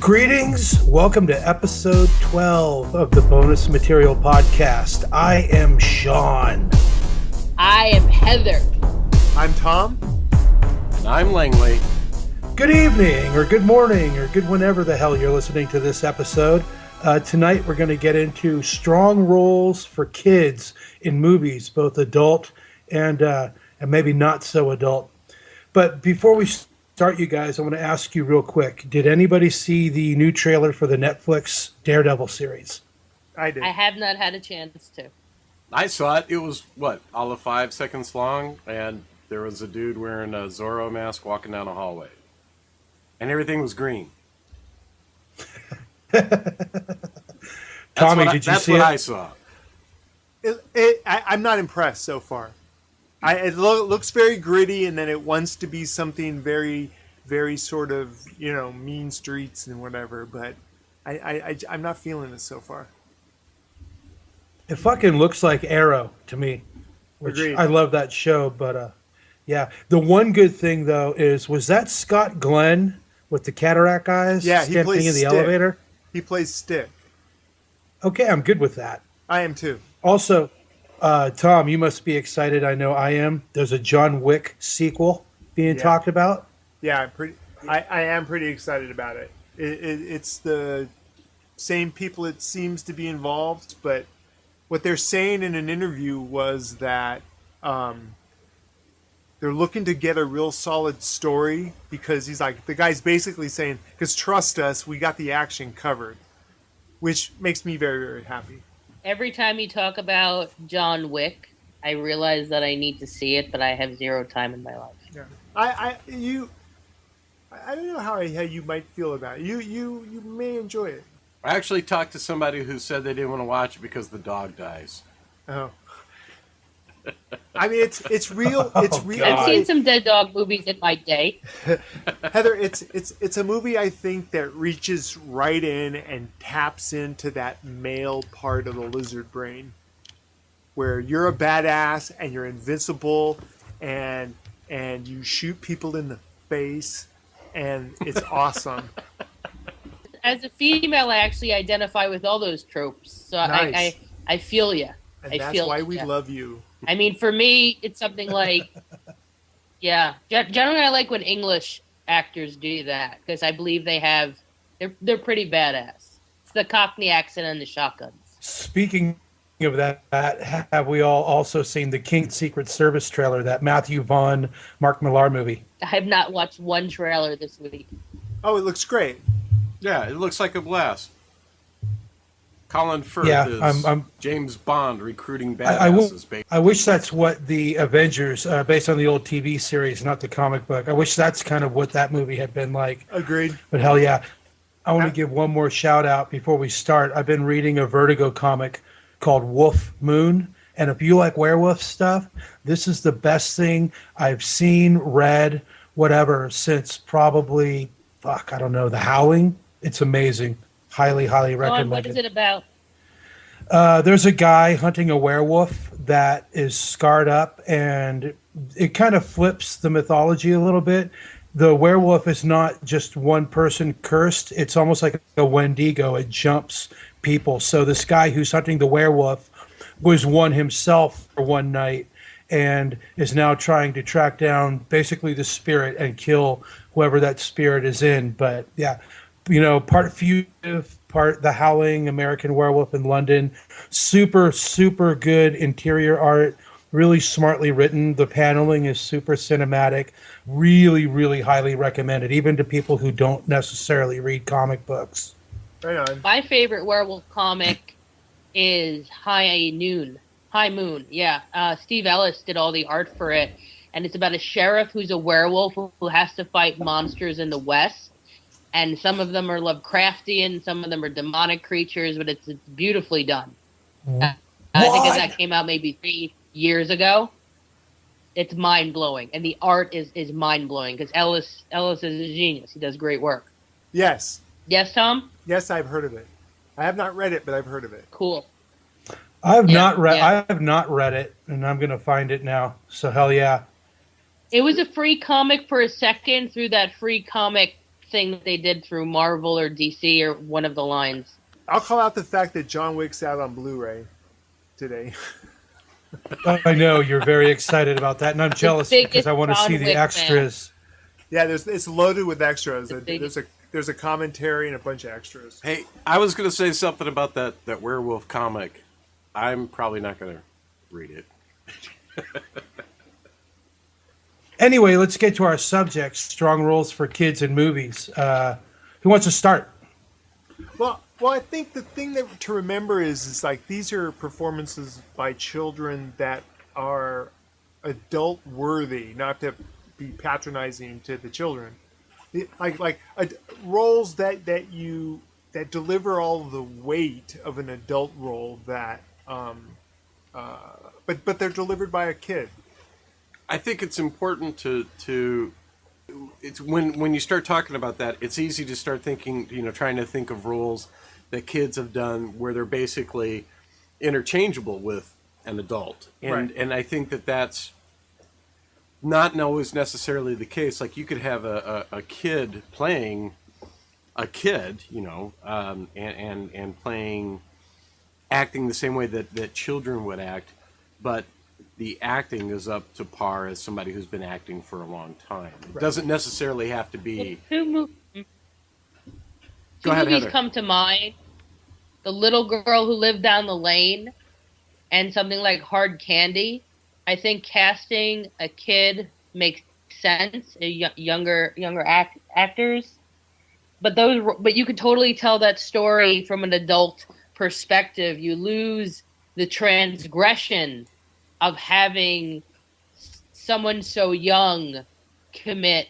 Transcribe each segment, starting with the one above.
Greetings. Welcome to episode 12 of the Bonus Material Podcast. I am Sean. I am Heather. I'm Thom. And I'm Langley. Good evening, or good morning, or good whenever the hell you're listening to this episode. Tonight we're going to get into strong roles for kids in movies, both adult and maybe not so adult. But before we start, you guys, I want to ask you real quick. Did anybody see the new trailer for the Netflix Daredevil series? I did. I have not had a chance to. I saw it. It was, all of 5 seconds long, and there was a dude wearing a Zorro mask walking down a hallway. And everything was green. Tommy, did you see it? That's what I saw. I'm not impressed so far. It looks very gritty, and then it wants to be something very, very sort of, mean streets and whatever. But I'm not feeling it so far. It fucking looks like Arrow to me, which Agreed. I love that show. But yeah, the one good thing though was that Scott Glenn with the cataract eyes? Yeah, he plays in the Stick. elevator. He plays Stick. Okay, I'm good with that. I am too. Also, Thom, you must be excited. I know I am. There's a John Wick sequel being talked about. Yeah, I am pretty excited about it. It's the same people it seems to be involved, but what they're saying in an interview was that they're looking to get a real solid story because the guy's basically saying, because trust us, we got the action covered, which makes me very, very happy. Every time you talk about John Wick, I realize that I need to see it, but I have zero time in my life. Yeah, I don't know how you might feel about it. You may enjoy it. I actually talked to somebody who said they didn't want to watch it because the dog dies. Oh. I mean, it's real. It's real. I've seen some dead dog movies in my day. Heather, it's a movie I think that reaches right in and taps into that male part of the lizard brain, where you're a badass and you're invincible, and you shoot people in the face, and it's awesome. As a female, I actually identify with all those tropes, so Nice. I feel you. And that's why we love you. I mean, for me, it's something like, generally I like when English actors do that, because I believe they're pretty badass. It's the Cockney accent and the shotguns. Speaking of that, have we all also seen the King Secret Service trailer, that Matthew Vaughn, Mark Millar movie? I have not watched one trailer this week. Oh, it looks great. Yeah, it looks like a blast. Colin Firth is I'm James Bond recruiting badasses. I wish that's what the Avengers, based on the old TV series, not the comic book. I wish that's kind of what that movie had been like. Agreed. But hell yeah. I want to give one more shout out before we start. I've been reading a Vertigo comic called Wolf Moon. And if you like werewolf stuff, this is the best thing I've seen, read, whatever, since probably, The Howling. It's amazing. Highly, highly recommend What is it about? There's a guy hunting a werewolf that is scarred up, and it kind of flips the mythology a little bit. The werewolf is not just one person cursed. It's almost like a Wendigo. It jumps people. So this guy who's hunting the werewolf was one himself for one night and is now trying to track down basically the spirit and kill whoever that spirit is in. But yeah, part fugitive, part The Howling, American Werewolf in London. Super, super good interior art. Really smartly written. The paneling is super cinematic. Really, really highly recommended, even to people who don't necessarily read comic books. Right on. My favorite werewolf comic is High Moon. Yeah. Steve Ellis did all the art for it. And it's about a sheriff who's a werewolf who has to fight monsters in the West. And some of them are Lovecraftian, some of them are demonic creatures, but it's beautifully done. I think that came out maybe 3 years ago. It's mind-blowing. And the art is mind-blowing, because Ellis is a genius. He does great work. Yes. Yes, Thom? Yes, I've heard of it. I have not read it, but I've heard of it. Cool. I have not read it, and I'm going to find it now. So hell yeah. It was a free comic for a second through that free comic thing that they did through Marvel or DC or one of the lines. I'll call out the fact that John Wick's out on Blu-ray today. I know you're very excited about that, and I'm jealous because I want to John see the Wick extras. Yeah, it's loaded with extras. There's a commentary and a bunch of extras. Hey, I was going to say something about that werewolf comic. I'm probably not going to read it. Anyway, let's get to our subject: strong roles for kids in movies. Who wants to start? Well, I think the thing to remember is like these are performances by children that are adult worthy, not to be patronizing to the children. Roles that deliver all the weight of an adult role that, but they're delivered by a kid. I think it's important to it's when you start talking about that, it's easy to start thinking, trying to think of roles that kids have done where they're basically interchangeable with an adult. And I think that's not always necessarily the case. Like you could have a kid playing a kid, and playing, acting the same way that children would act, but the acting is up to par as somebody who's been acting for a long time. It doesn't necessarily have to be. Two Go ahead, movies Heather. come to mind: The Little Girl Who Lived Down the Lane, and something like Hard Candy. I think casting a kid makes sense. Younger actors, but you could totally tell that story from an adult perspective. You lose the transgression of having someone so young commit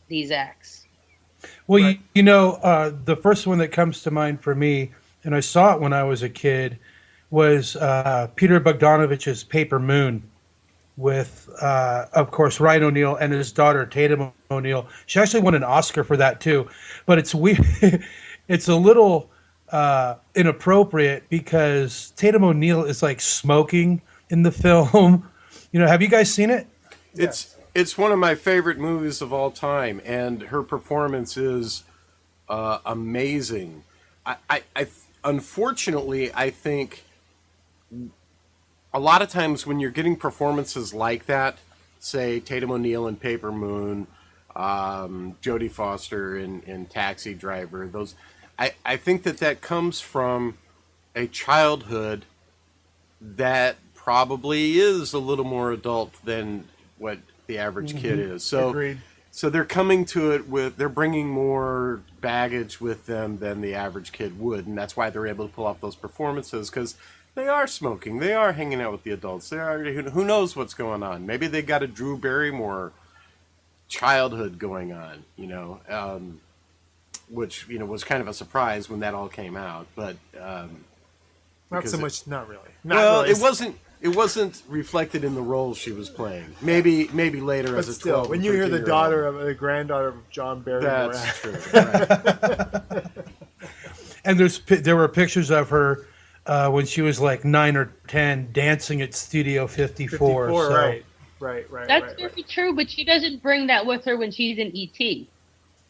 these acts. Well, right. The first one that comes to mind for me, and I saw it when I was a kid, was Peter Bogdanovich's Paper Moon with, of course, Ryan O'Neal and his daughter, Tatum O'Neal. She actually won an Oscar for that, too. But it's weird. It's a little inappropriate because Tatum O'Neal is, like, smoking in the film. Have you guys seen it? It's one of my favorite movies of all time, and her performance is amazing. I unfortunately, I think a lot of times when you're getting performances like that, say Tatum O'Neal in Paper Moon, Jodie Foster in Taxi Driver, I think that comes from a childhood that probably is a little more adult than what the average kid is. So, Agreed. So they're coming to it they're bringing more baggage with them than the average kid would, and that's why they're able to pull off those performances, because they are smoking, they are hanging out with the adults, who knows what's going on. Maybe they got a Drew Barrymore childhood going on, which was kind of a surprise when that all came out, but not so much. Not really. It wasn't reflected in the role she was playing. Maybe later but as a still, 12 when you hear the granddaughter of John Barrymore, that's true. Right. And there were pictures of her when she was like 9 or 10 dancing at Studio 54. So. Right. That's very true, but she doesn't bring that with her when she's in E.T.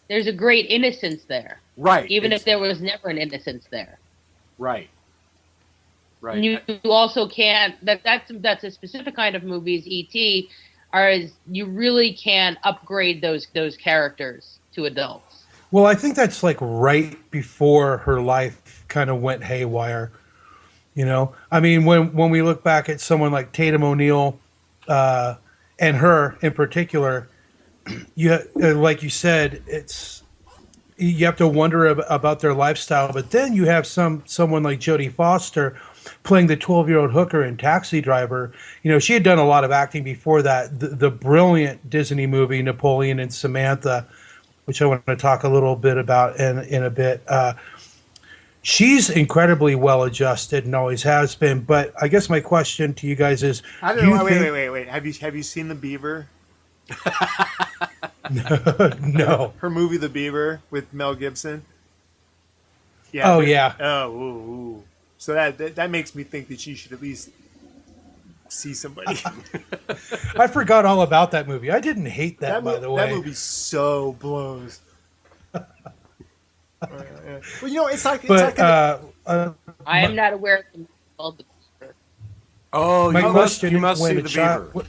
There's a great innocence there. Right. Even if there was never an innocence there. Right. And you also can't. That's a specific kind of movies. E.T. You really can't upgrade those characters to adults. Well, I think that's like right before her life kind of went haywire. I mean, when we look back at someone like Tatum O'Neal, and her in particular, like you said, you have to wonder about their lifestyle. But then you have someone like Jodie Foster playing the 12-year-old hooker in Taxi Driver. She had done a lot of acting before that. The brilliant Disney movie Napoleon and Samantha, which I want to talk a little bit about in a bit. She's incredibly well adjusted and always has been. But I guess my question to you guys is: I don't know. Wait. Have you seen The Beaver? No. Her movie The Beaver with Mel Gibson. Yeah. Oh yeah. Oh. Ooh. So that makes me think that she should at least see somebody. I forgot all about that movie. I didn't hate that, by the way. That movie so blows. Well, you know, it's like But I am not aware of the movie called The Beaver. Oh, my question you must when see a the child, Beaver.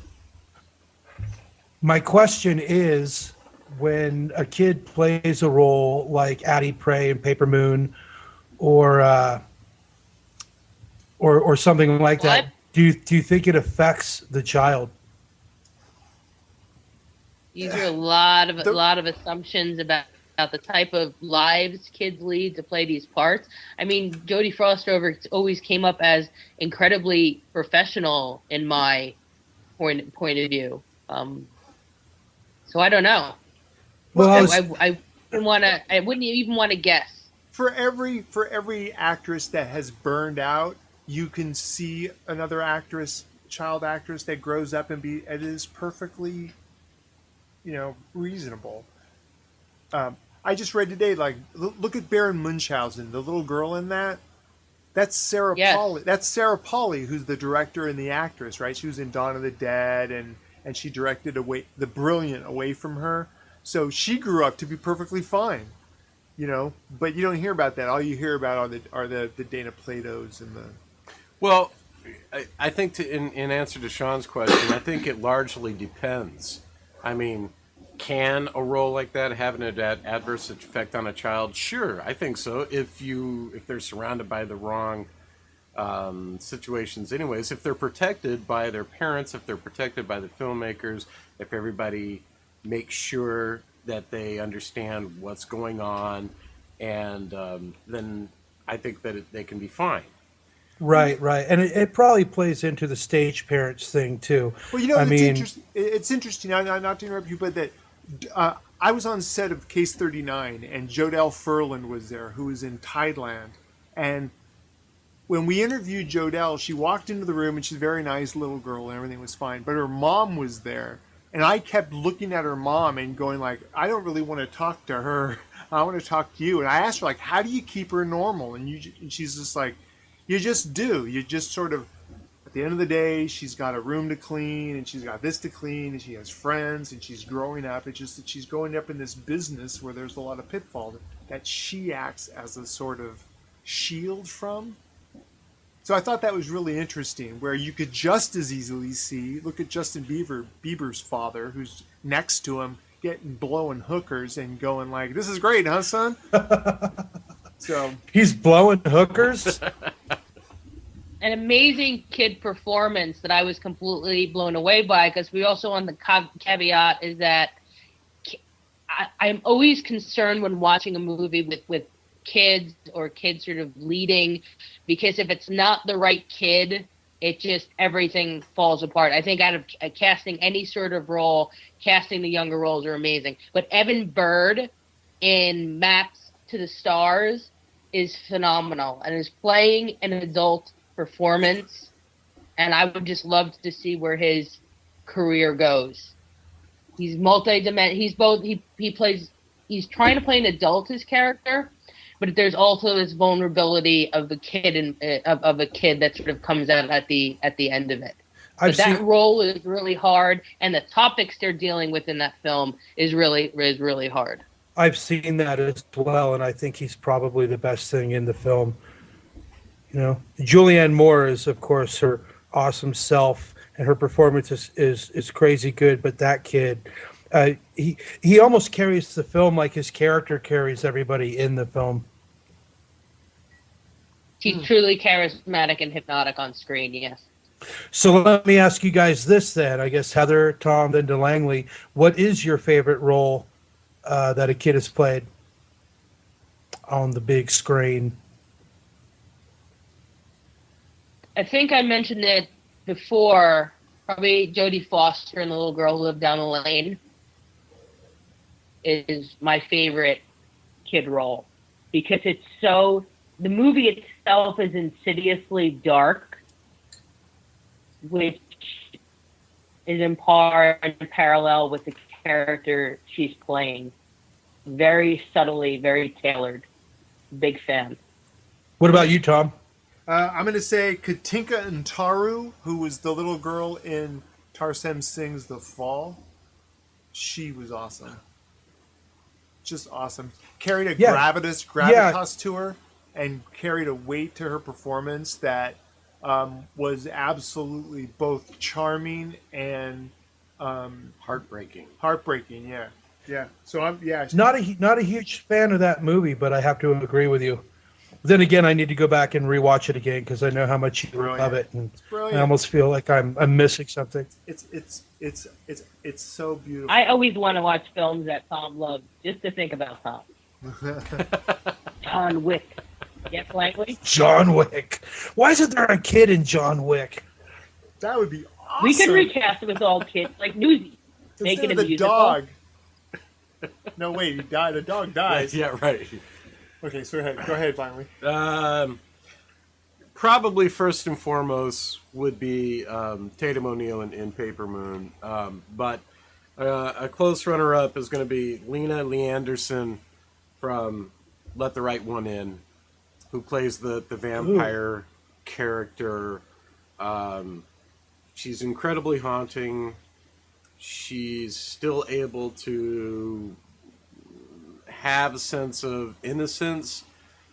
my question is, when a kid plays a role like Addie Pray in Paper Moon, or or something like What? that, do you think it affects the child? These are a the, lot of assumptions about the type of lives kids lead to play these parts. I mean, Jodie Foster always came up as incredibly professional in my point of view. So I don't know. Well, I well, was, I wouldn't even want to guess. for every actress that has burned out, you can see another actress, child actress that grows up and it is perfectly, you know, reasonable. I just read today, like, look at Baron Munchausen, the little girl in that. That's Sarah Yes. Polley. That's Sarah Polley, who's the director and the actress, right? She was in Dawn of the Dead, and she directed the brilliant Away from Her. So she grew up to be perfectly fine, you know. But you don't hear about that. All you hear about are the Dana Platos and the. Well, I think in answer to Sean's question, I think it largely depends. I mean, can a role like that have an adverse effect on a child? Sure, I think so. If they're surrounded by the wrong situations, anyways, if they're protected by their parents, if they're protected by the filmmakers, if everybody makes sure that they understand what's going on, and then I think that they can be fine. right, right, and it probably plays into the stage parents thing too. Well, you know, I it's mean, interesting. It's interesting. Not to interrupt you, but that I was on set of Case 39, and Jodelle Ferland was there, who was in Thailand. And when we interviewed Jodelle, she walked into the room, and she's a very nice little girl, and everything was fine. But her mom was there, and I kept looking at her mom and going like, I don't really want to talk to her. I want to talk to you. And I asked her, like, how do you keep her normal? And she's just like, you just do. You just sort of, at the end of the day, she's got a room to clean, and she's got this to clean, and she has friends, and she's growing up. It's just that she's growing up in this business where there's a lot of pitfall that she acts as a sort of shield from. So I thought that was really interesting, where you could just as easily see, look at Justin Bieber's father, who's next to him, blowing hookers and going like, this is great, huh, son? So he's blowing hookers. An amazing kid performance that I was completely blown away by, because we also on the caveat is that I'm always concerned when watching a movie with kids or kids sort of leading, because if it's not the right kid, it just everything falls apart. I think out of casting any sort of role, casting the younger roles are amazing. But Evan Bird in Maps to the Stars is phenomenal and is playing an adult performance, and I would just love to see where his career goes. He's he's trying to play an adult, his character, but there's also this vulnerability of the kid of a kid that sort of comes out at the end of it. But that role is really hard, and the topics they're dealing with in that film is really hard. I've seen that as well, and I think he's probably the best thing in the film. You know, Julianne Moore is, of course, her awesome self, and her performance is crazy good. But that kid, he almost carries the film like his character carries everybody in the film. He's truly charismatic and hypnotic on screen. Yes. So let me ask you guys this then. I guess Heather, Thom, then to Langley. What is your favorite role that a kid has played on the big screen? I think I mentioned it before. Probably Jodie Foster and the little girl who lived down the lane is my favorite kid role, because it's so. The movie itself is insidiously dark, which is in part and parallel with the character she's playing. Very subtly, very tailored. Big fan. What about you, Thom? I'm going to say Katinka Ntaru, who was the little girl in Tarsem Singh's The Fall. She was awesome. just awesome. Carried a Yeah. gravitas to her, and carried a weight to her performance that was absolutely both charming and Heartbreaking. heartbreaking. Yeah. So I'm Not a huge fan of that movie, but I have to agree with you. Then again, I need to go back and rewatch it again because I know how much you love it, and brilliant. I almost feel like I'm missing something. It's so beautiful. I always want to watch films that Thom loves, just to think about Thom. John Wick. Yes, Langley? John Wick. Why isn't there a kid in John Wick? That would be awesome. We could recast it with all kids, like Newsy. Make it a the musical. dog. No, wait, he died. The dog dies. Yeah, right. Okay, so go ahead, finally. Probably first and foremost would be Tatum O'Neal in Paper Moon. But a close runner-up is going to be Lena Lee Anderson from Let the Right One In, who plays the vampire character. She's incredibly haunting. She's still able to have a sense of innocence,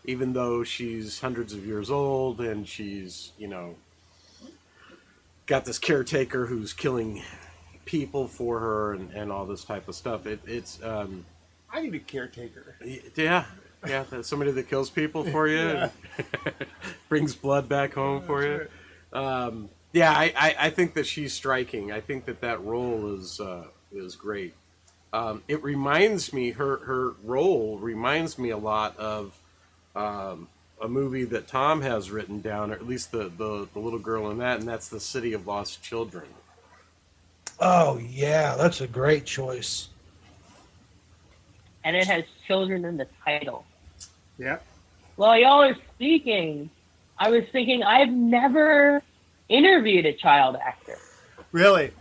even though she's hundreds of years old and she's, got this caretaker who's killing people for her and all this type of stuff. It's I need a caretaker. yeah, that's somebody that kills people for you, Yeah. brings blood back home for you. Right. I think that she's striking. I think that role is great. It reminds me, her role reminds me a lot of a movie that Thom has written down, or at least the little girl in that, and that's The City of Lost Children. Oh, yeah, that's a great choice. And it has children in the title. Yeah. While y'all are speaking, I was thinking I've never interviewed a child actor. Really,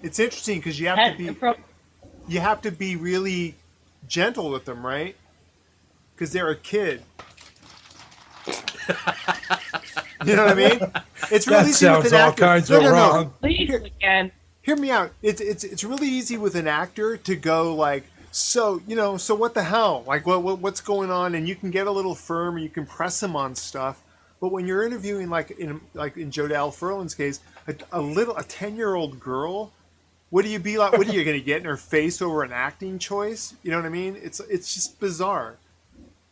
it's interesting because you have to be really gentle with them, right? Because they're a kid. You know what I mean? It's really easy with an actor. All kinds of wrong. Please, again. Hear me out. It's really easy with an actor to go like, so what the hell? Like what's going on? And you can get a little firm, and you can press them on stuff. But when you're interviewing, like in Jodelle Ferland's case, a 10-year-old girl, what do you be like? What are you going to get in her face over an acting choice? You know what I mean? It's just bizarre.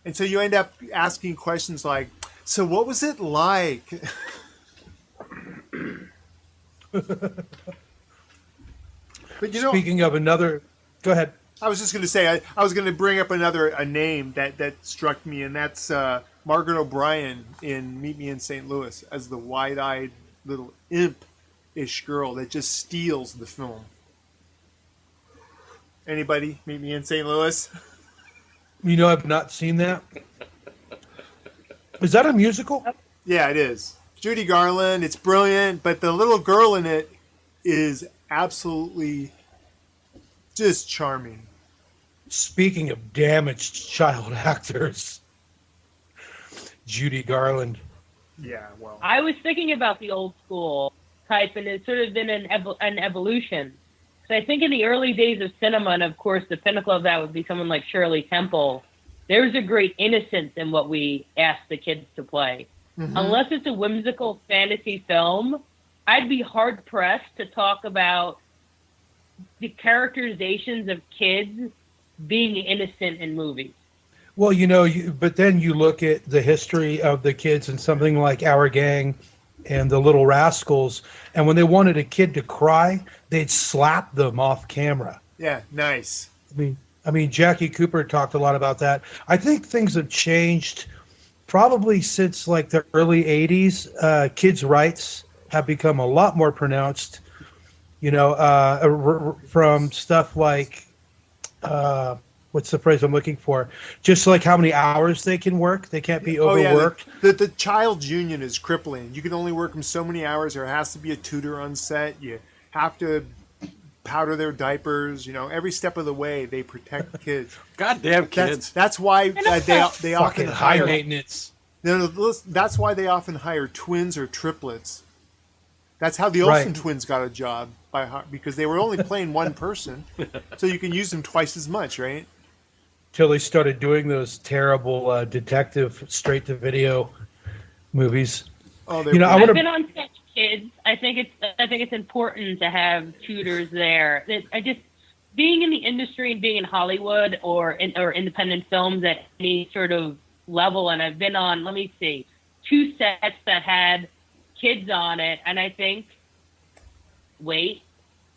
And so you end up asking questions like, so what was it like? But Speaking of another, go ahead. I was just going to say, I was going to bring up a name that struck me, and that's Margaret O'Brien in Meet Me in St. Louis as the wide-eyed little imp-ish girl that just steals the film. Anybody Meet Me in St. Louis? I've not seen that. Is that a musical? Yeah, it is. Judy Garland, it's brilliant, but the little girl in it is absolutely just charming. Speaking of damaged child actors, Judy Garland. Yeah, well. I was thinking about the old school type, and it's sort of been an evolution. So I think in the early days of cinema, and of course the pinnacle of that would be someone like Shirley Temple, there's a great innocence in what we ask the kids to play. Mm-hmm. Unless it's a whimsical fantasy film, I'd be hard-pressed to talk about the characterizations of kids being innocent in movies. Well, but then you look at the history of the kids in something like Our Gang and The Little Rascals, and when they wanted a kid to cry, they'd slap them off camera. Yeah, nice. I mean, Jackie Cooper talked a lot about that. I think things have changed probably since like the early 80s. Kids' rights have become a lot more pronounced, from stuff like, what's the phrase I'm looking for? Just like how many hours they can work. They can't be overworked. Oh, yeah. The child's union is crippling. You can only work them so many hours. There has to be a tutor on set. You have to powder their diapers. Every step of the way they protect the kids. Goddamn kids. That's why they often high hire maintenance. No, that's why they often hire twins or triplets. That's how the Olsen twins got a job because they were only playing one person, so you can use them twice as much, right? till they started doing those terrible detective straight-to-video movies. Oh, You know, I I've want been to. on Sketch Kids. I think it's important to have tutors there. I just being in the industry and being in Hollywood or independent films at any sort of level, and I've been on, let me see, 2 sets that had kids on it, and I think,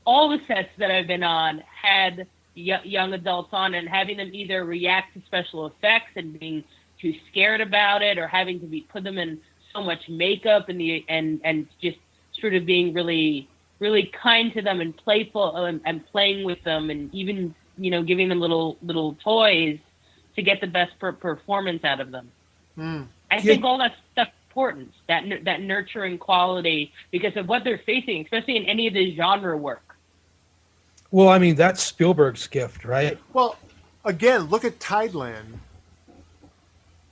all the sets that I've been on had young adults on, and having them either react to special effects and being too scared about it, or having to put them in so much makeup and just sort of being really, really kind to them and playful and playing with them, and even, you know, giving them little toys to get the best performance out of them. I think all that stuff is important, that nurturing quality, because of what they're facing, especially in any of the genre work. Well, I mean, that's Spielberg's gift, right? Well, again, look at Tideland.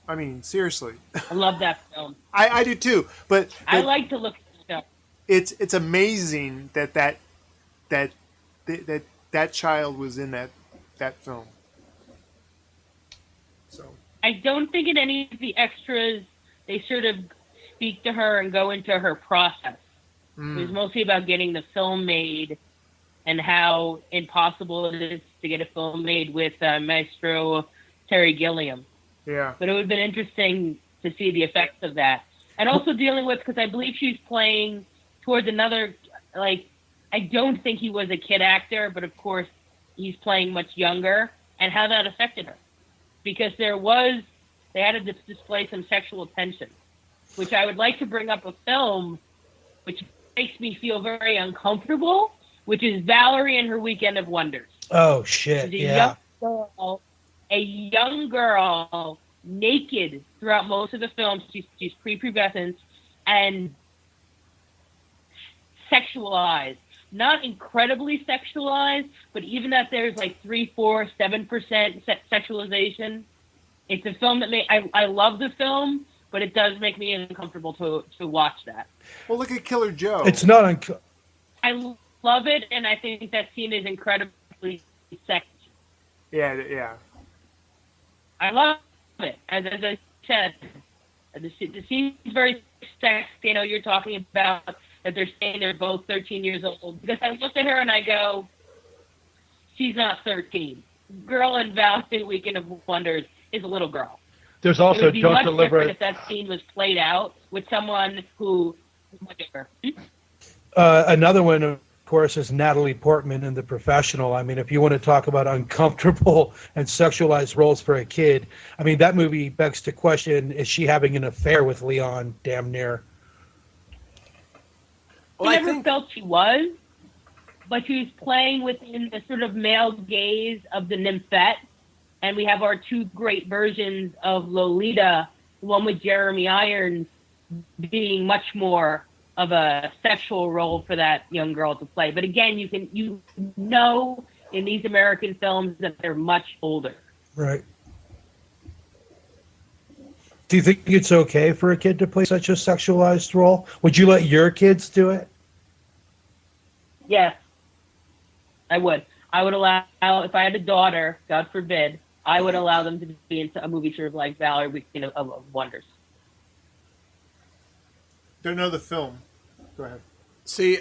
I mean, seriously. I love that film. I do too, but I like to look at stuff. it's amazing that child was in that film. So I don't think in any of the extras they sort of speak to her and go into her process. It was mostly about getting the film made and how impossible it is to get a film made with Maestro Terry Gilliam. yeah, But it would have been interesting to see the effects of that. And also dealing with, because I believe she's playing towards another, like, I don't think he was a kid actor, but of course he's playing much younger, and how that affected her. Because they had to display some sexual tension, which I would like to bring up a film which makes me feel very uncomfortable, which is Valerie and Her Weekend of Wonders. Oh shit! Yeah. A young girl, naked throughout most of the film. She's prepubescent and sexualized. Not incredibly sexualized, but even that there's like 3, 4, 7% sexualization. It's a film that I love the film, but it does make me uncomfortable to watch that. well, look at Killer Joe. It's not I love it, and I think that scene is incredibly sexy. yeah. I love it. As I said, the scene is very sexy. You know, you're talking about that they're saying they're both 13 years old. Because I look at her and I go, she's not 13. Girl in Valerie Weekend of Wonders is a little girl. There's It also would be Don't much Deliver different It. if that scene was played out with someone who is much younger. Another one, of course, is Natalie Portman in The Professional. I mean, if you want to talk about uncomfortable and sexualized roles for a kid, I mean, that movie begs to question, is she having an affair with Leon, damn near? Well, I I never think felt she was, but she was playing within the sort of male gaze of the nymphette. And we have our 2 great versions of Lolita, the one with Jeremy Irons being much more of a sexual role for that young girl to play. But again, you know in these American films that they're much older. Right. Do you think it's okay for a kid to play such a sexualized role? Would you let your kids do it? Yes, I would. I would allow, if I had a daughter, God forbid, I would allow them to be in a movie sort of like Valerie Weekend of Wonders. Don't know the film. Go ahead. see,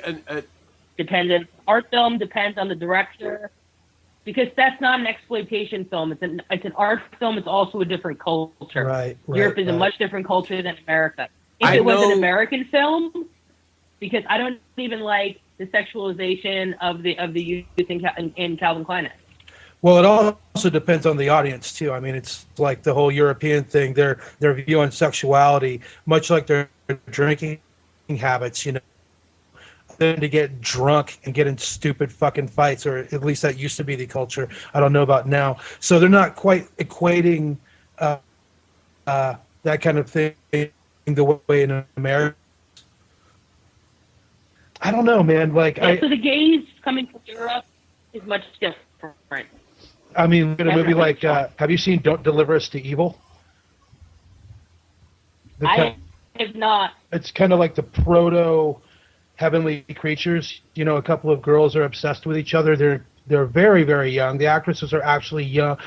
Dependent art film depends on the director, because that's not an exploitation film. It's an art film. It's also a different culture. Right. Europe is a much different culture than America. If I it was know- an American film, because I don't even like the sexualization of the youth in Calvin Klein. Well, it also depends on the audience too. I mean, it's like the whole European thing. Their view on sexuality, much like their drinking habits, you know, tend to get drunk and get in stupid fucking fights, or at least that used to be the culture. I don't know about now. So they're not quite equating that kind of thing the way in America. I don't know, man. Like, So the gaze coming from Europe is much different. I mean, look at a movie like, have you seen Don't Deliver Us to Evil? I have not. It's kind of like the proto heavenly creatures. You know, a couple of girls are obsessed with each other. They're very, very young. The actresses are actually young,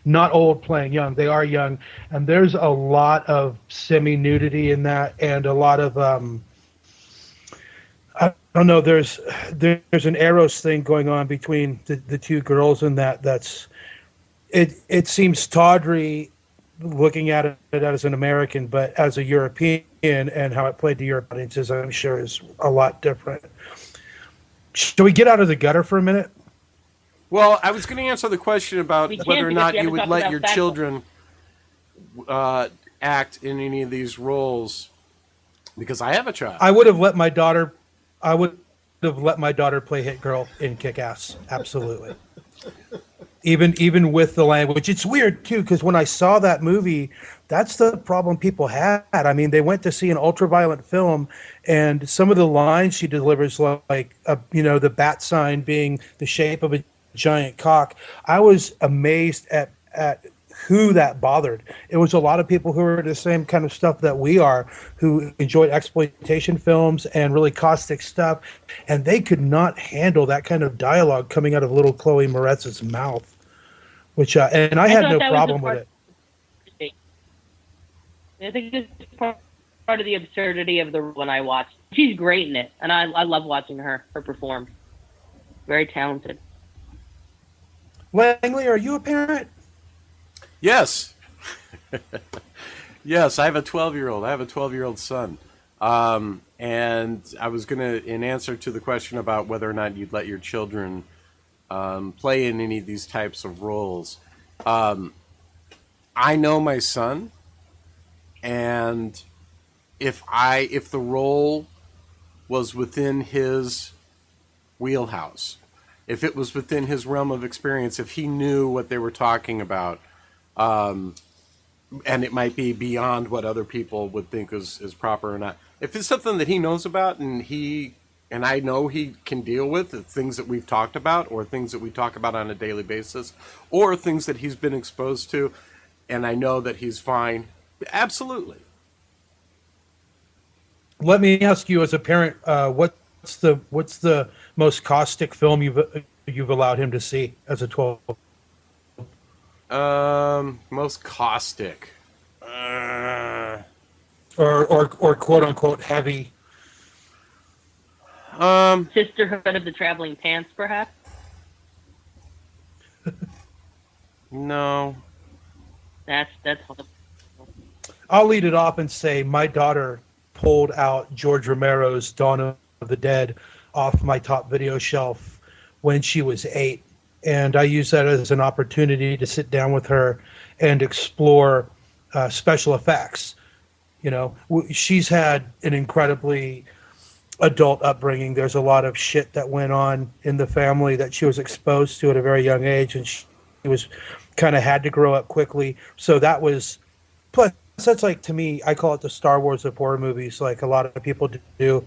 not old playing young. They are young, and there's a lot of semi-nudity in that, and a lot of I don't know. There's an Eros thing going on between the two girls in that. That's it. It seems tawdry looking at it as an American, but as a European and how it played to European audiences, I'm sure is a lot different. Should we get out of the gutter for a minute? Well, I was going to answer the question about whether or not you would let your facts. children act in any of these roles, because I have a child. I would have let my daughter. I would have let my daughter play Hit Girl in Kick-Ass. Absolutely. Even with the language, it's weird too, because when I saw that movie, that's the problem people had. I mean, they went to see an ultra-violent film, and some of the lines she delivers, like the bat sign being the shape of a giant cock. I was amazed at who that bothered. It was a lot of people who are the same kind of stuff that we are, who enjoyed exploitation films and really caustic stuff, and they could not handle that kind of dialogue coming out of little Chloe Moretz's mouth. Which and I had no problem with it. I think it's part of the absurdity of the when I watched. She's great in it, and I love watching her perform. Very talented. Langley, are you a parent? Yes. Yes, I have a 12-year-old. I have a 12-year-old son. And I was going to, in answer to the question about whether or not you'd let your children play in any of these types of roles, I know my son, and if the role was within his wheelhouse, if it was within his realm of experience, if he knew what they were talking about, and it might be beyond what other people would think is proper or not. If it's something that he knows about and I know he can deal with, things that we've talked about or things that we talk about on a daily basis or things that he's been exposed to, and I know that he's fine, absolutely. Let me ask you, as a parent, what's the most caustic film you've allowed him to see as a 12? Most caustic, or quote unquote heavy. Sisterhood of the Traveling Pants, perhaps. No. That's. I'll lead it off and say my daughter pulled out George Romero's Dawn of the Dead off my top video shelf when she was 8. And I use that as an opportunity to sit down with her and explore special effects. She's had an incredibly adult upbringing. There's a lot of shit that went on in the family that she was exposed to at a very young age, and she was kind of had to grow up quickly. So that was, plus that's like, to me, I call it the Star Wars of horror movies, like a lot of people do.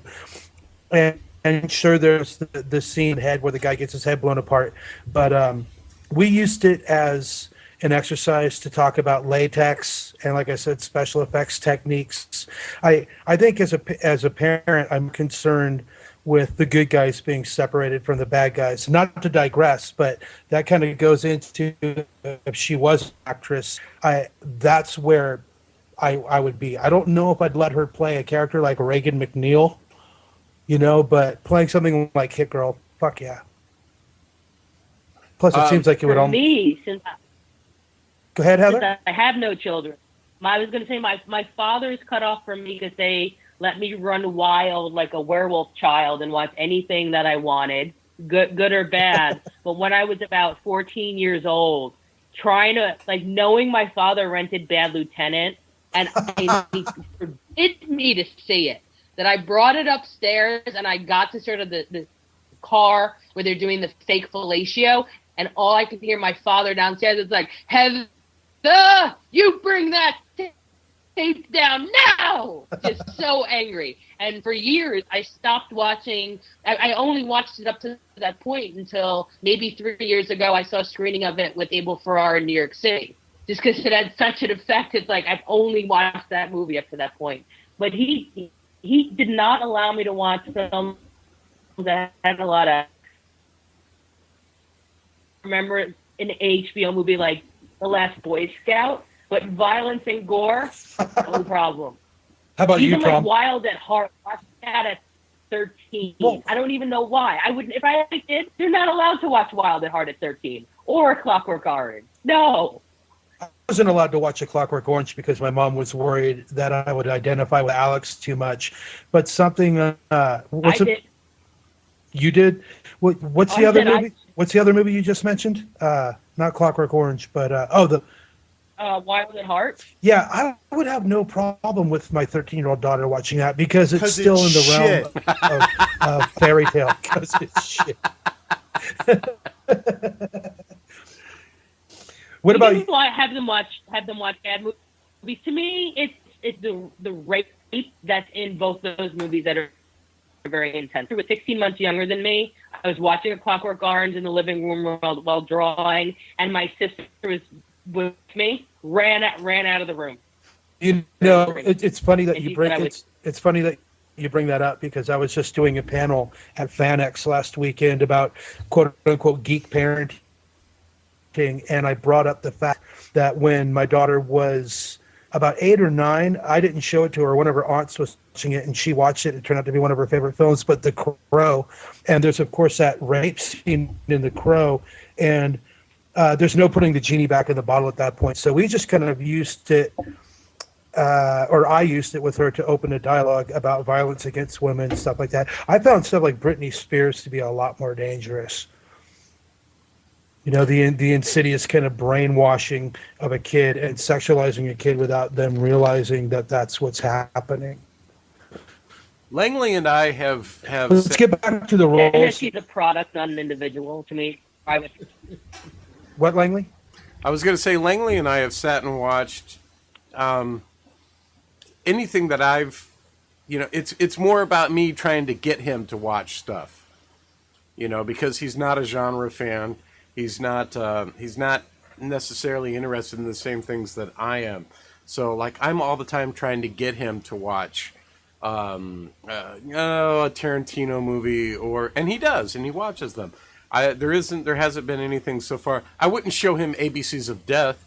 And sure, there's the scene head where the guy gets his head blown apart. But we used it as an exercise to talk about latex and, like I said, special effects techniques. I think as a parent, I'm concerned with the good guys being separated from the bad guys. Not to digress, but that kind of goes into, if she was an actress, that's where I would be. I don't know if I'd let her play a character like Reagan McNeil, but playing something like Hit Girl, fuck yeah. Plus, it seems like it would For me, since Go ahead, Heather. I have no children, I was going to say my father is cut off from me because they let me run wild like a werewolf child and watch anything that I wanted, good or bad. But when I was about 14 years old, trying to, knowing my father rented Bad Lieutenant, and he forbid me to see it, that I brought it upstairs and I got to sort of the car where they're doing the fake fellatio, and all I could hear my father downstairs is like, Heather, you bring that tape down now! Just so angry. And for years, I stopped watching. I only watched it up to that point until maybe 3 years ago I saw a screening of it with Abel Ferrara in New York City. Just because it had such an effect, it's like I've only watched that movie up to that point. But he did not allow me to watch films that had a lot of... Remember an HBO movie like The Last Boy Scout, but violence and gore, no problem. How about Even you, like Tom? Wild at Heart, watch that at 13. Well- I don't even know why. I wouldn't if I had a kid. They're not allowed to watch Wild at Heart at 13 or Clockwork Orange. No. I wasn't allowed to watch A Clockwork Orange because my mom was worried that I would identify with Alex too much. But something, what's I it? did. You did? What's the I other said I- movie? What's the other movie you just mentioned? Not Clockwork Orange, but Wild at Heart. yeah. I would have no problem with my 13-year-old daughter watching that because it's 'Cause still it's in the realm of fairy tale. Because it's shit. What about you? Have them watch bad movies. To me, it's the rape that's in both those movies that are very intense. She was 16 months younger than me. I was watching A Clockwork Orange in the living room while drawing, and my sister was with me. Ran out of the room. You know, it's funny that And you he bring said I was- it's funny that you bring that up because I was just doing a panel at FanX last weekend about quote unquote geek parenting, and I brought up the fact that when my daughter was about 8 or 9, I didn't show it to her. One of her aunts was watching it, and she watched it. It turned out to be one of her favorite films, but The Crow. And there's, of course, that rape scene in The Crow, and there's no putting the genie back in the bottle at that point. So we just kind of used it, or I used it with her to open a dialogue about violence against women and stuff like that. I found stuff like Britney Spears to be a lot more dangerous. You know, the insidious kind of brainwashing of a kid and sexualizing a kid without them realizing that that's what's happening. Langley and I have Let's get back to the And roles. she's a product, not an individual. To me, What, Langley? I was going to say Langley and I have sat and watched anything that I've, it's more about me trying to get him to watch stuff, because he's not a genre fan. He's not necessarily interested in the same things that I am. So like I'm all the time trying to get him to watch a Tarantino movie and he does, and he watches them. There hasn't been anything so far. I wouldn't show him ABCs of Death,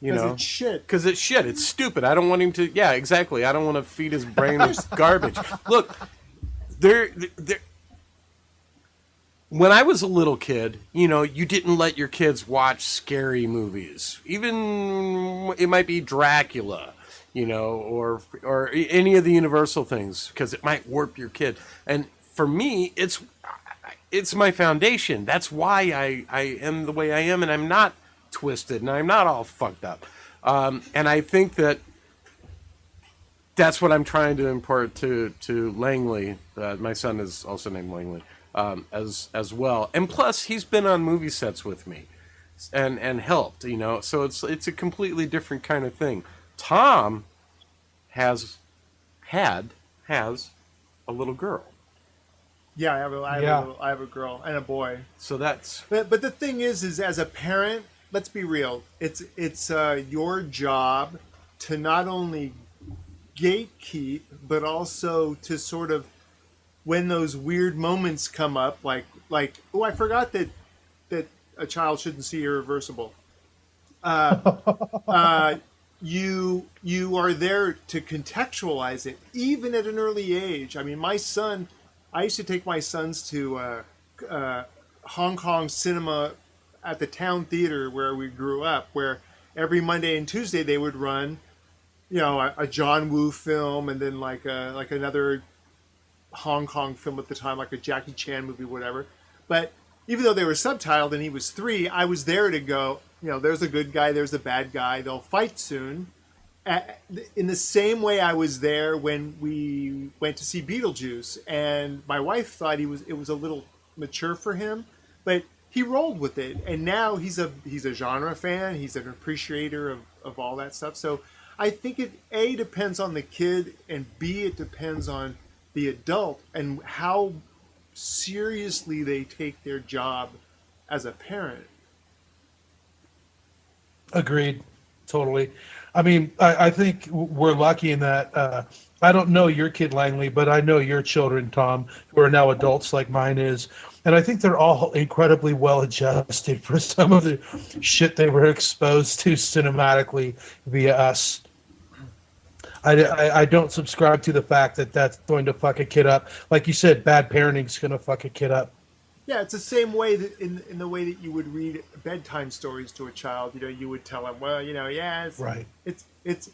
It's shit. because it's shit. It's stupid. I don't want him to. Yeah, exactly. I don't want to feed his brain with garbage. Look, there. When I was a little kid, you didn't let your kids watch scary movies. Even it might be Dracula, or any of the Universal things, because it might warp your kid. And for me, it's my foundation. That's why I am the way I am, and I'm not twisted, and I'm not all fucked up. And I think that's what I'm trying to impart to Langley. My son is also named Langley. As well, and plus he's been on movie sets with me, and helped, So it's a completely different kind of thing. Thom has a little girl. Yeah, I have a girl and a boy. So that's. But the thing is as a parent, let's be real. It's your job to not only gatekeep, but also to sort of, when those weird moments come up, like oh, I forgot that a child shouldn't see irreversible. You are there to contextualize it, even at an early age. I mean, I used to take my sons to Hong Kong cinema at the town theater where we grew up, where every Monday and Tuesday they would run, a John Woo film, and then like another Hong Kong film at the time, like a Jackie Chan movie, whatever. But even though they were subtitled and he was 3, I was there to go, there's a good guy, there's a bad guy, they'll fight soon. In the same way I was there when we went to see Beetlejuice, and my wife thought it was a little mature for him, but he rolled with it, and now he's a genre fan, he's an appreciator of all that stuff. So I think it A, depends on the kid, and B, it depends on the adult and how seriously they take their job as a parent. Agreed. Totally. I mean, I think we're lucky in that I don't know your kid Langley, but I know your children, Tom, who are now adults like mine is. And I think they're all incredibly well adjusted for some of the shit they were exposed to cinematically via us. I don't subscribe to the fact that that's going to fuck a kid up. Like you said, bad parenting's going to fuck a kid up. Yeah, it's the same way that in the way that you would read bedtime stories to a child. You would tell them, well, yeah, Right. It's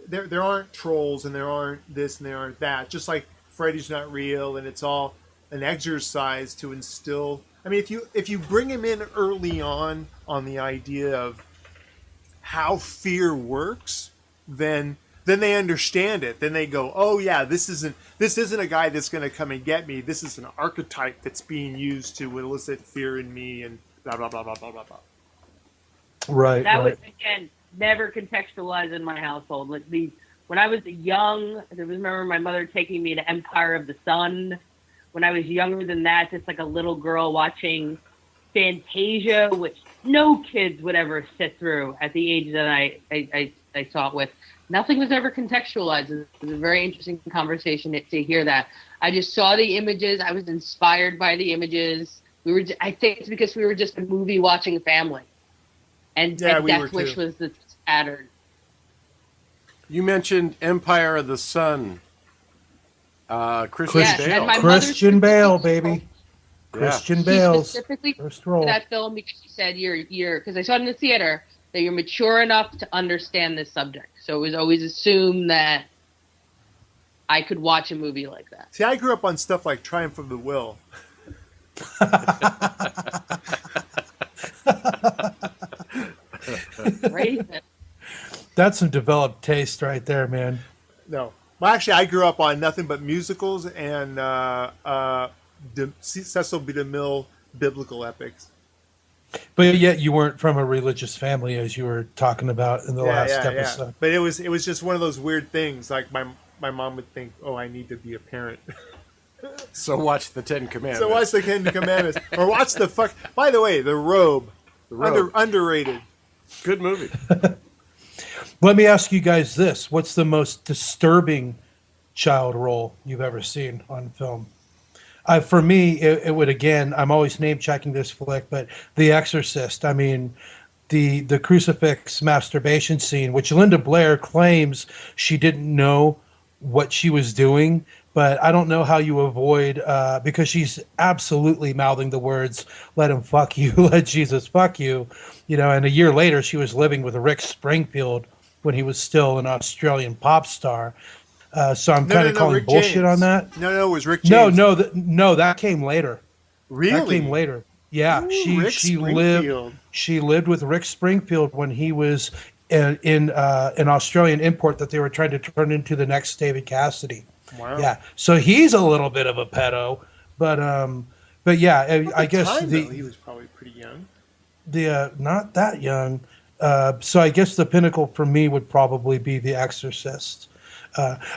there aren't trolls and there aren't this and there aren't that. Just like Freddy's not real, and it's all an exercise to instill. I mean, if you bring him in early on the idea of how fear works, then they understand it. Then they go, oh yeah, this isn't a guy that's going to come and get me. This is an archetype that's being used to elicit fear in me, and blah blah blah blah blah blah blah. Right. That right. was, again, never contextualized in my household. Like when I was young, I remember my mother taking me to Empire of the Sun. When I was younger than that, just like a little girl watching Fantasia, which no kids would ever sit through at the age that I saw it with. Nothing was ever contextualized. It was a very interesting conversation to hear that. I just saw the images. I was inspired by the images. I think it's because we were just a movie watching family. And Death Wish was the pattern. You mentioned Empire of the Sun. Christian Bale. Christian Bale, baby. Christian Bale. Specifically first role. That film because she said you're because I saw it in the theater that you're mature enough to understand this subject. So it was always assumed that I could watch a movie like that. See, I grew up on stuff like Triumph of the Will. Right? That's some developed taste right there, man. No. Well, actually, I grew up on nothing but musicals and Cecil B. DeMille biblical epics. But yet you weren't from a religious family, as you were talking about in the last episode. Yeah. But it was just one of those weird things. Like my mom would think, oh, I need to be a parent. So watch the Ten Commandments. So watch the Ten Commandments. Or watch the fuck. By the way, The Robe. Underrated. Good movie. Let me ask you guys this. What's the most disturbing child role you've ever seen on film? For me, it would, again, I'm always name-checking this flick, but The Exorcist. I mean, the crucifix masturbation scene, which Linda Blair claims she didn't know what she was doing, but I don't know how you avoid, because she's absolutely mouthing the words, let him fuck you, let Jesus fuck you, and a year later she was living with Rick Springfield when he was still an Australian pop star. So I'm kind of calling Rick bullshit James. on that. No, it was Rick James. No, that came later. Really? That came later. Yeah, Ooh, she lived with Rick Springfield when he was in an Australian import that they were trying to turn into the next David Cassidy. Wow. Yeah, so he's a little bit of a pedo, but yeah, I guess he was probably pretty young. Not that young. So I guess the pinnacle for me would probably be The Exorcist.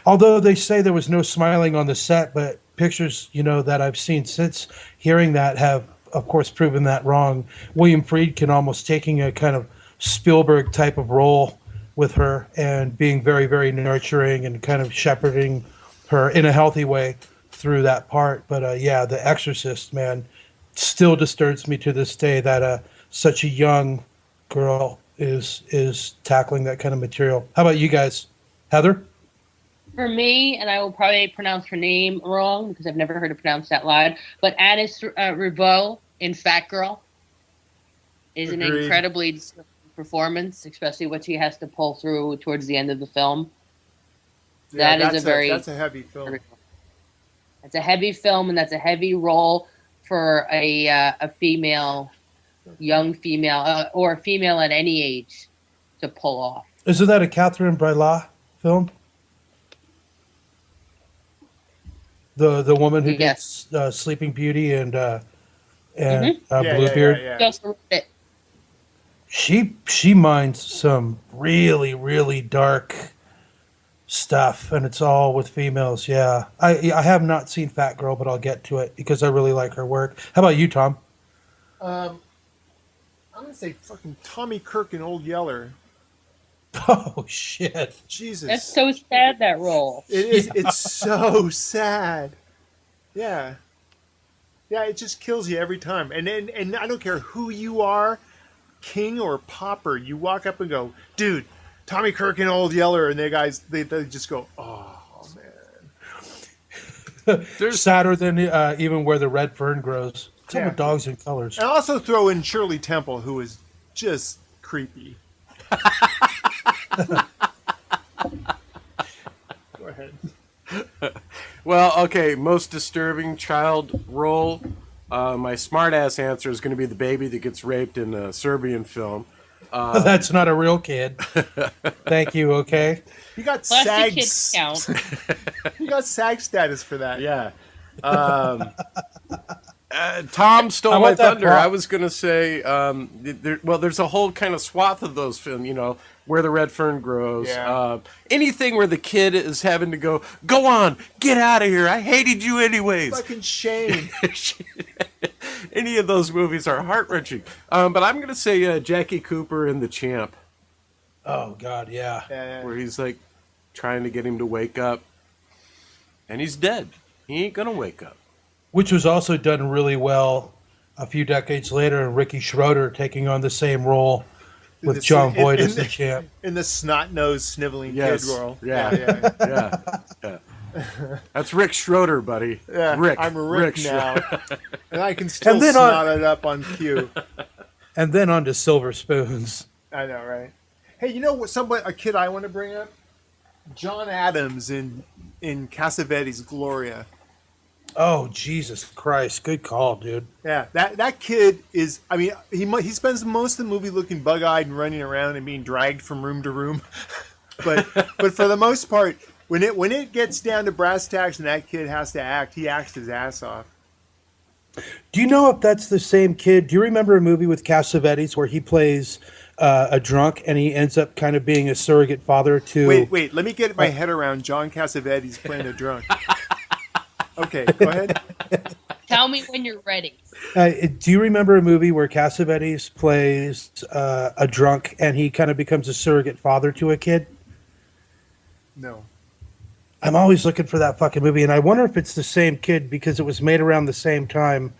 Although they say there was no smiling on the set, but pictures, that I've seen since hearing that have, of course, proven that wrong. William Friedkin almost taking a kind of Spielberg type of role with her and being very, very nurturing and kind of shepherding her in a healthy way through that part. But yeah, The Exorcist, man, still disturbs me to this day that such a young girl is tackling that kind of material. How about you guys? Heather? For me, and I will probably pronounce her name wrong because I've never heard it pronounced that loud, but Anis Revo in Fat Girl is an incredibly performance, especially what she has to pull through towards the end of the film. Yeah, that's a heavy film. It's a heavy film, and that's a heavy role for a female, young female, or a female at any age to pull off. Isn't that a Catherine Breillat film? The woman who did Sleeping Beauty and Bluebeard. Yeah. She minds some really, really dark stuff, and it's all with females. Yeah, I have not seen Fat Girl, but I'll get to it because I really like her work. How about you, Tom? I'm gonna say fucking Tommy Kirk and Old Yeller. Oh shit! Jesus. That's so sad, that role. It is. It's so sad. Yeah. Yeah, it just kills you every time. And I don't care who you are, king or pauper, you walk up and go, dude, Tommy Kirk and Old Yeller, and they just go, oh man. They're sadder than even where the red fern grows. Some Yeah. with dogs and colors. And also throw in Shirley Temple, who is just creepy. Go ahead. Well, okay, most disturbing child role. My smartass answer is going to be the baby that gets raped in a Serbian film. That's not a real kid. Thank you. Okay. You got Plastic kids SAG. count. You got SAG status for that. Yeah. Tom stole I my want that thunder. prop. I was going to say, there's a whole kind of swath of those films, where the red fern grows. Yeah. Anything where the kid is having to go on, get out of here. I hated you anyways. Fucking shame. Any of those movies are heart-wrenching. But I'm going to say Jackie Cooper and The Champ, Oh God, yeah. where he's like trying to get him to wake up. And he's dead. He ain't going to wake up. Which was also done really well a few decades later, and Ricky Schroeder taking on the same role with John Boyd as the champ. In the snot-nosed, sniveling Yes. kid role. Yeah. Yeah. That's Rick Schroeder, buddy. Yeah, Rick. I'm Rick now. Schroeder. And I can still And then snot it up on cue. And then on to Silver Spoons. I know, right? Hey, you know what? A kid I want to bring up? John Adams in Cassavetes' Gloria. Oh Jesus Christ! Good call, dude. Yeah, that kid is. I mean, he spends most of the movie looking bug-eyed and running around and being dragged from room to room. but for the most part, when it gets down to brass tacks and that kid has to act, he acts his ass off. Do you know if that's the same kid? Do you remember a movie with Cassavetes where he plays a drunk and he ends up kind of being a surrogate father to? Wait. Let me get my head around John Cassavetes playing a drunk. Okay, go ahead. Tell me when you're ready. Do you remember a movie where Cassavetes plays a drunk and he kind of becomes a surrogate father to a kid? No. I'm always looking for that fucking movie, and I wonder if it's the same kid because it was made around the same time.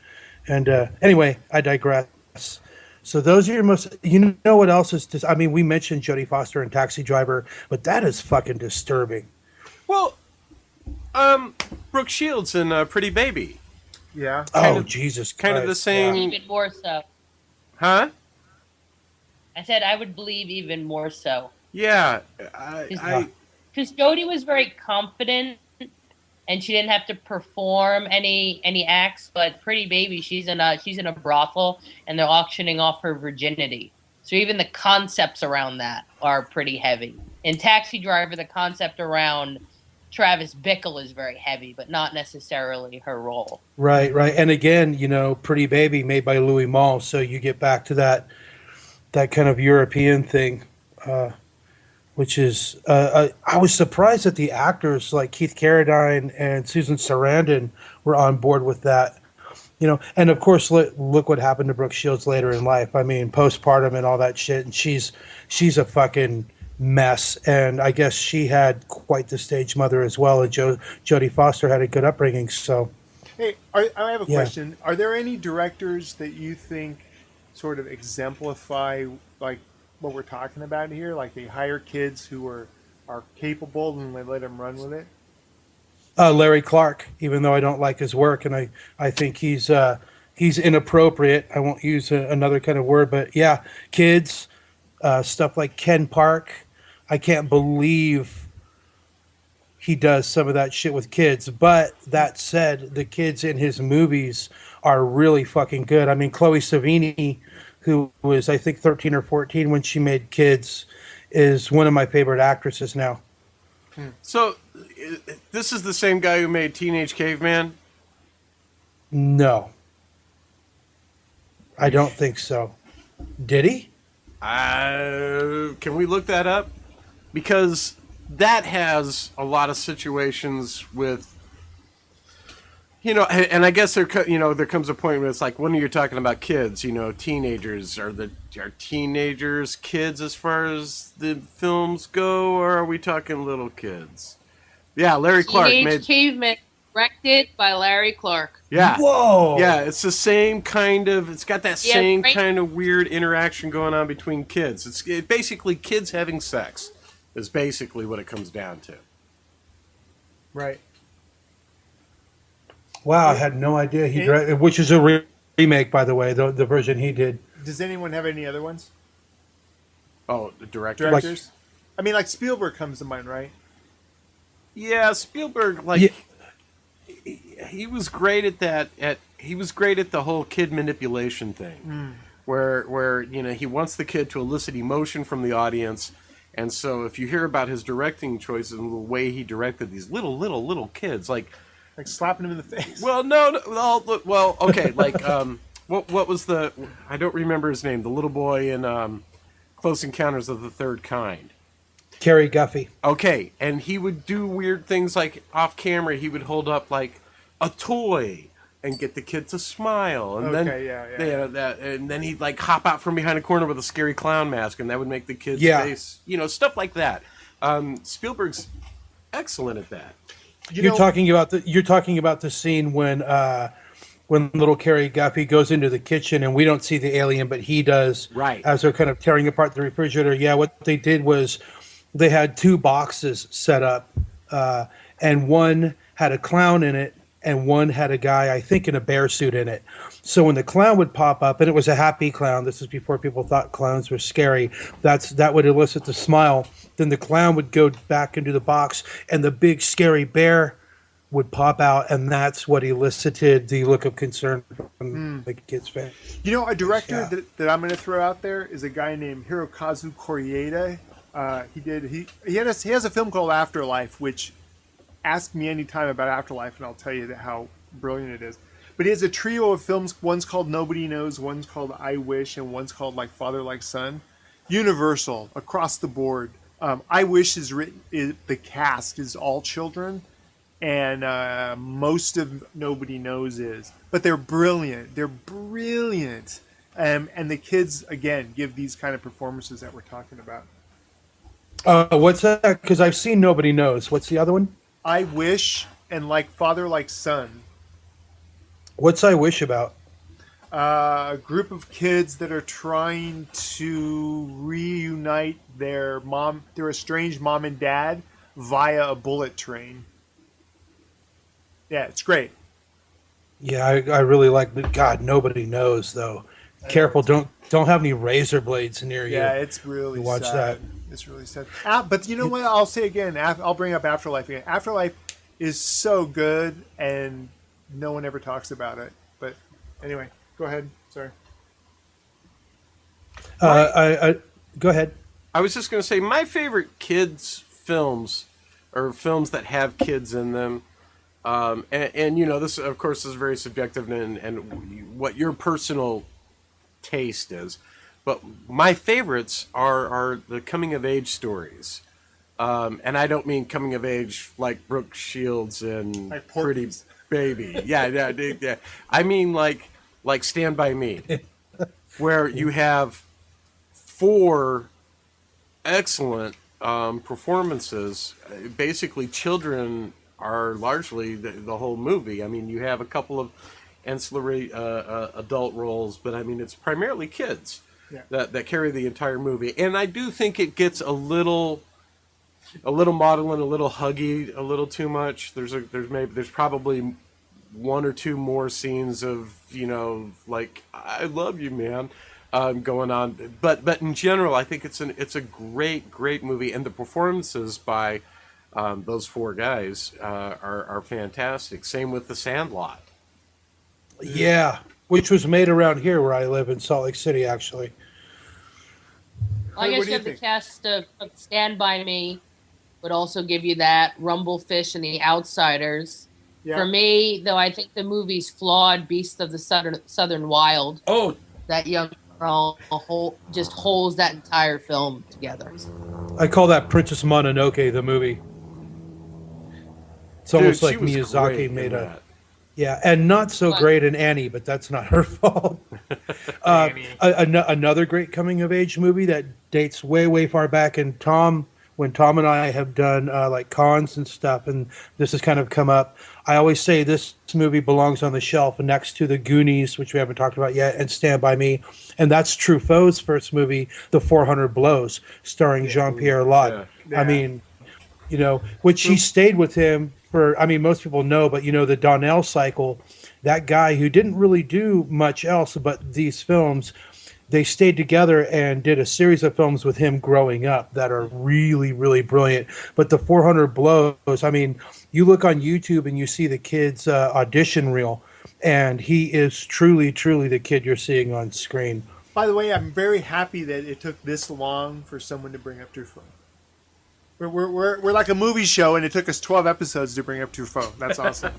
And anyway, I digress. So those are your most. You know what else is? I mean, we mentioned Jodie Foster and Taxi Driver, but that is fucking disturbing. Well, Brooke Shields and Pretty Baby. Yeah. Oh of- Jesus Christ! kind of the same- yeah. Even more so. Huh? I said I would believe even more so. Yeah. Because Jodie was very confident and she didn't have to perform any acts, but Pretty Baby, she's in a brothel and they're auctioning off her virginity. So even the concepts around that are pretty heavy. In Taxi Driver, the concept around Travis Bickle is very heavy, but not necessarily her role. Right. And again, Pretty Baby made by Louis Malle, so you get back to that kind of European thing, which is I was surprised that the actors like Keith Carradine and Susan Sarandon were on board with that. And of course, look what happened to Brooke Shields later in life. I mean, postpartum and all that shit, and she's a fucking mess. And I guess she had quite the stage mother as well. And Jodie Foster had a good upbringing. So, Hey, I have a Yeah. question. Are there any directors that you think sort of exemplify like what we're talking about here? Like they hire kids who are capable and they let them run with it? Larry Clark, even though I don't like his work, and I think he's inappropriate. I won't use another kind of word, but yeah, kids, stuff like Ken Park. I can't believe he does some of that shit with kids. But that said, the kids in his movies are really fucking good. I mean, Chloe Savini, who was I think 13 or 14 when she made Kids, is one of my favorite actresses now. So, this is the same guy who made Teenage Caveman? No, I don't think so. Did he? Can we look that up? Because that has a lot of situations with And I guess there comes a point where it's like, when you're talking about kids, teenagers, are teenagers kids as far as the films go, or are we talking little kids? Yeah, Larry Clark Teenage Caveman, directed by Larry Clark. Yeah. Whoa. Yeah, it's the same kind of. It's got that same kind of weird interaction going on between kids. It's basically kids having sex, is basically what it comes down to. Right. Wow, I had no idea he directed, which is a remake, by the way, the version he did. Does anyone have any other ones? Oh, the directors? Directors? I mean, like Spielberg comes to mind, right? Yeah, Spielberg, he was great at that. He was great at the whole kid manipulation thing, where he wants the kid to elicit emotion from the audience, and so if you hear about his directing choices and the way he directed these little kids, like slapping him in the face. Well, okay, what was I don't remember his name. The little boy in Close Encounters of the Third Kind. Kerry Guffey. Okay, and he would do weird things like off camera. He would hold up like a toy and get the kid to smile, and and then he'd like hop out from behind a corner with a scary clown mask, and that would make the kid's face, stuff like that. Spielberg's excellent at that. You're talking about the scene when little Kerry Guffey goes into the kitchen and we don't see the alien, but he does. Right. As they're kind of tearing apart the refrigerator. Yeah, what they did was they had two boxes set up, and one had a clown in it, and one had a guy, I think, in a bear suit in it. So when the clown would pop up, and it was a happy clown, this is before people thought clowns were scary, that would elicit the smile. Then the clown would go back into the box, and the big scary bear would pop out, and that's what elicited the look of concern from the kid's face. A director that I'm going to throw out there is a guy named Hirokazu Koreeda. He has a film called Afterlife, which ask me anytime about Afterlife, and I'll tell you how brilliant it is. But he has a trio of films. One's called Nobody Knows, one's called I Wish, and one's called like Father Like Son. Universal across the board. I Wish the cast is all children, and most of Nobody Knows is. But they're brilliant. They're brilliant. And the kids, again, give these kind of performances that we're talking about. What's that? Because I've seen Nobody Knows. What's the other one? I Wish and like Father Like Son. What's I Wish about? A group of kids that are trying to reunite their estranged mom and dad via a bullet train. Yeah, it's great. Yeah, I really like it. God, Nobody Knows, though. Careful, don't have any razor blades near you. Yeah, it's really watch sad. That. It's really sad. But you know what? I'll say again. I'll bring up Afterlife again. Afterlife is so good, and no one ever talks about it. But anyway, go ahead. Sorry. Go ahead. I was just going to say my favorite kids films are films that have kids in them. And this of course is very subjective and what your personal taste is, but my favorites are the coming of age stories, and I don't mean coming of age like Brooke Shields and like Pretty Baby. Yeah. I mean like Stand By Me, where you have 4 excellent performances. Basically, children are largely the whole movie. I mean, you have a couple of ancillary adult roles, but I mean, it's primarily kids that carry the entire movie. And I do think it gets a little maudlin, a little huggy, a little too much. There's probably 1 or 2 more scenes of like I love you, man, going on. But in general, I think it's a great movie, and the performances by those 4 guys are fantastic. Same with The Sandlot. Yeah, which was made around here where I live in Salt Lake City, actually. I guess you have the cast of Stand By Me would also give you that Rumblefish and The Outsiders. Yeah. For me, though, I think the movie's flawed. Beast of the Southern Wild. Oh, that young girl just holds that entire film together. I call that Princess Mononoke the movie. It's almost like Miyazaki made a. Yeah, and not so But- great in Annie, but that's not her fault. Annie. Another great coming of age movie that dates way, way far back. And when Tom and I have done like cons and stuff, and this has kind of come up, I always say this movie belongs on the shelf next to The Goonies, which we haven't talked about yet, and Stand By Me. And that's Truffaut's first movie, The 400 Blows, starring Jean-Pierre Laud. Yeah. I mean, which he stayed with him for, I mean, most people know, but the Donnell cycle, that guy who didn't really do much else but these films, they stayed together and did a series of films with him growing up that are really, really brilliant. But the 400 Blows, I mean, you look on YouTube and you see the kid's audition reel, and he is truly, truly the kid you're seeing on screen. By the way, I'm very happy that it took this long for someone to bring up Truffaut. We're like a movie show, and it took us 12 episodes to bring up Truffaut. That's awesome.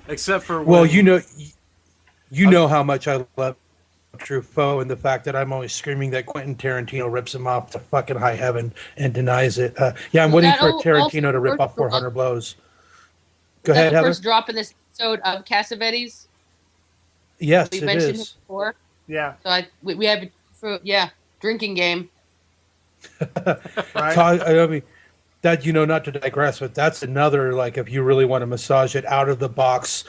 Except for Well, you know how much I love Truffaut, and the fact that I'm always screaming that Quentin Tarantino rips him off to fucking high heaven and denies it. I'm waiting that for also Tarantino to rip first off 400 drop? Blows. Go Is that ahead, the Heather. first drop in this episode of Cassavetes? Yes, We it mentioned him is. before. Yeah. So we have drinking game. Right. I mean, that, not to digress, but that's another, like, if you really want to massage it, out of the box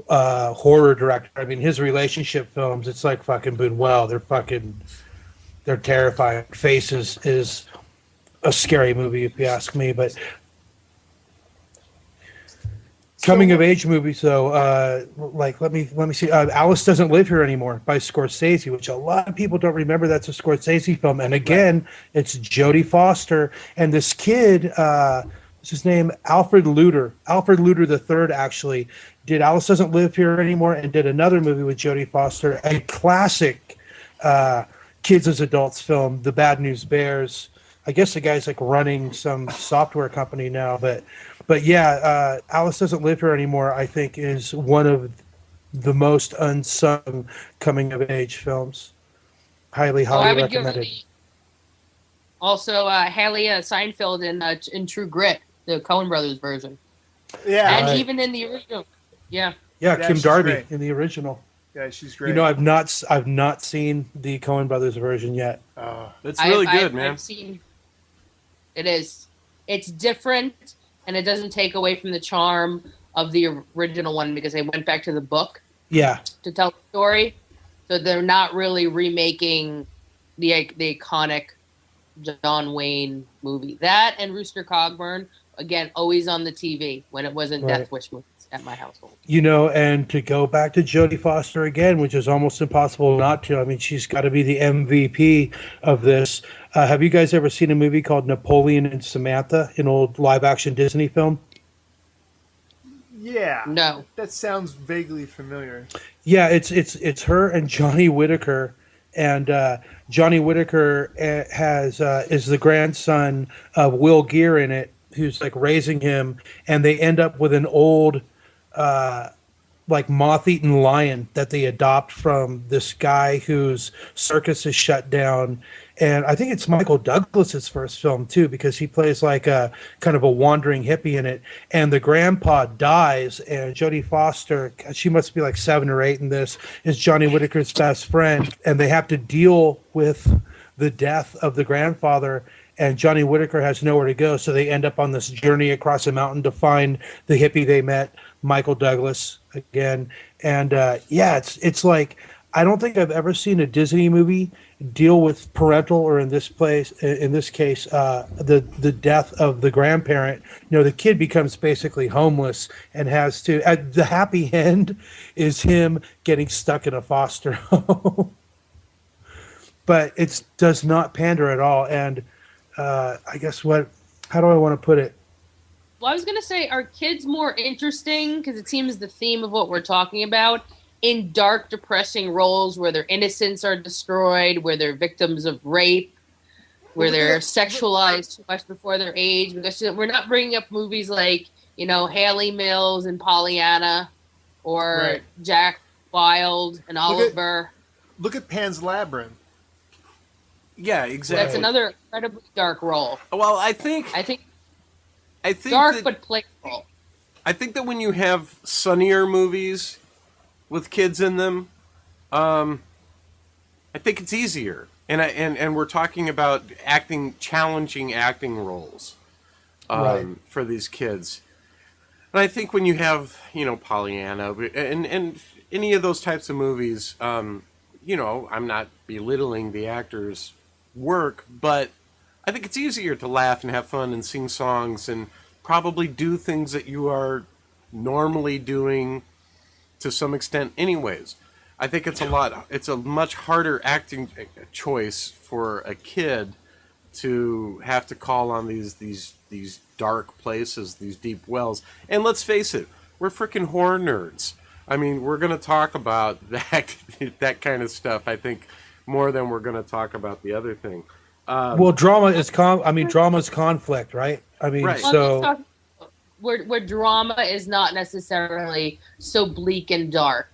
horror director. I mean, his relationship films, it's like fucking Buñuel. They're terrifying. Faces is a scary movie, if you ask me. But coming of age movies, though, like let me see. Alice Doesn't Live Here Anymore by Scorsese, which a lot of people don't remember. That's a Scorsese film, and again, it's Jodie Foster and this kid. What's his name? Alfred Luter. Alfred Luter III actually did Alice Doesn't Live Here Anymore, and did another movie with Jodie Foster, a classic kids as adults film, The Bad News Bears. I guess the guy's like running some software company now, but yeah, Alice Doesn't Live Here Anymore, I think, is one of the most unsung coming of age films. Highly, I highly would give recommended. also Haley Seinfeld in True Grit, the Coen Brothers version, Yeah. and Right. even in the original. Yeah, Yeah, Yeah, Kim she's Darby great. in the original. Yeah, she's great. I've not seen the Coen Brothers version yet. it's really good, I've man. seen. It is. It's different, and it doesn't take away from the charm of the original one because they went back to the book Yeah, to tell the story. So they're not really remaking the iconic John Wayne movie. That and Rooster Cogburn, again, always on the TV when it wasn't Right. Death Wish movies at my household. and to go back to Jodie Foster again, which is almost impossible not to. I mean, she's got to be the MVP of this. Have you guys ever seen a movie called Napoleon and Samantha, an old live-action Disney film? Yeah. No. That sounds vaguely familiar. Yeah, it's her and Johnny Whitaker, and Johnny Whitaker is the grandson of Will Geer in it, who's like raising him, and they end up with an old like moth-eaten lion that they adopt from this guy whose circus is shut down. And I think it's Michael Douglas's first film too, because he plays like a kind of a wandering hippie in it. And the grandpa dies, and Jodie Foster, she must be like 7 or 8 in this, is Johnny Whitaker's best friend, and they have to deal with the death of the grandfather. And Johnny Whitaker has nowhere to go, so they end up on this journey across a mountain to find the hippie they met, Michael Douglas again. And yeah, it's like, I don't think I've ever seen a Disney movie deal with parental, or in this case, the death of the grandparent. The kid becomes basically homeless and has to. The happy end is him getting stuck in a foster home, but it does not pander at all. And I guess how do I want to put it? Well, I was going to say, are kids more interesting, because it seems the theme of what we're talking about, in dark, depressing roles where their innocence are destroyed, where they're victims of rape, where they're sexualized too much before their age? Because we're not bringing up movies like, Haley Mills and Pollyanna, or Right. Jack Wilde and Oliver. Look at Pan's Labyrinth. Yeah, exactly. That's another incredibly dark role. Well, I think Dark that, but playful. I think that when you have sunnier movies, with kids in them, I think it's easier. And we're talking about challenging acting roles for these kids. And I think when you have, Pollyanna and any of those types of movies, I'm not belittling the actors' work, but I think it's easier to laugh and have fun and sing songs and probably do things that you are normally doing to some extent anyways. I think it's a much harder acting choice for a kid to have to call on these dark places, these deep wells. And let's face it, we're freaking horror nerds. I mean, we're going to talk about that kind of stuff, I think, more than we're going to talk about the other thing. Well, drama is conflict, right? I mean, right. So where drama is not necessarily so bleak and dark,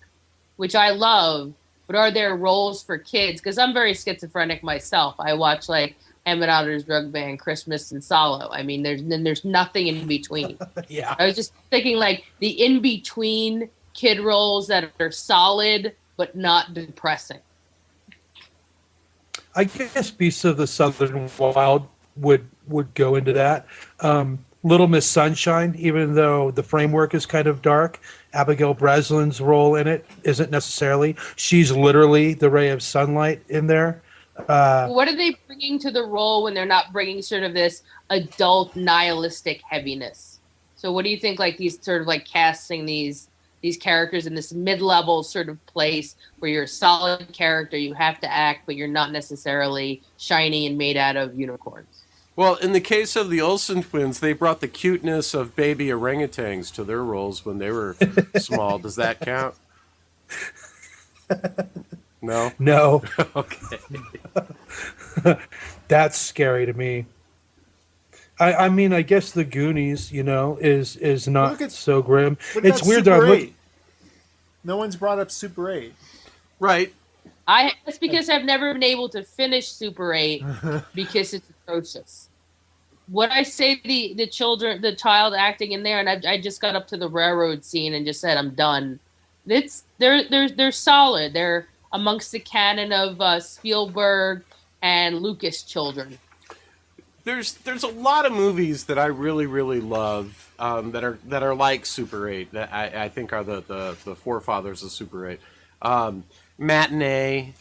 which I love, but are there roles for kids? Because I'm very schizophrenic myself. I watch like Emmett Otter's Drug Band, Christmas, and Solo. I mean, there's nothing in between. Yeah. I was just thinking like the in between kid roles that are solid but not depressing. I guess Beasts of the Southern Wild would go into that. Little Miss Sunshine, even though the framework is kind of dark, Abigail Breslin's role in it isn't necessarily. She's literally the ray of sunlight in there. What are they bringing to the role when they're not bringing sort of this adult nihilistic heaviness? So what do you think, like these sort of like casting these characters in this mid-level sort of place where you're a solid character, you have to act, but you're not necessarily shiny and made out of unicorns? Well, in the case of the Olsen twins, they brought the cuteness of baby orangutans to their roles when they were small. Does that count? No? No. Okay. That's scary to me. I mean, I guess the Goonies, is not so grim. It's weird though. No one's brought up Super 8. Right. That's because I've never been able to finish Super 8 because it's atrocious. What I say the child acting in there, and I just got up to the railroad scene and just said I'm done. They're solid. They're amongst the canon of Spielberg and Lucas children. There's a lot of movies that I really, really love that are like Super 8 that I think are the forefathers of Super 8. Matinee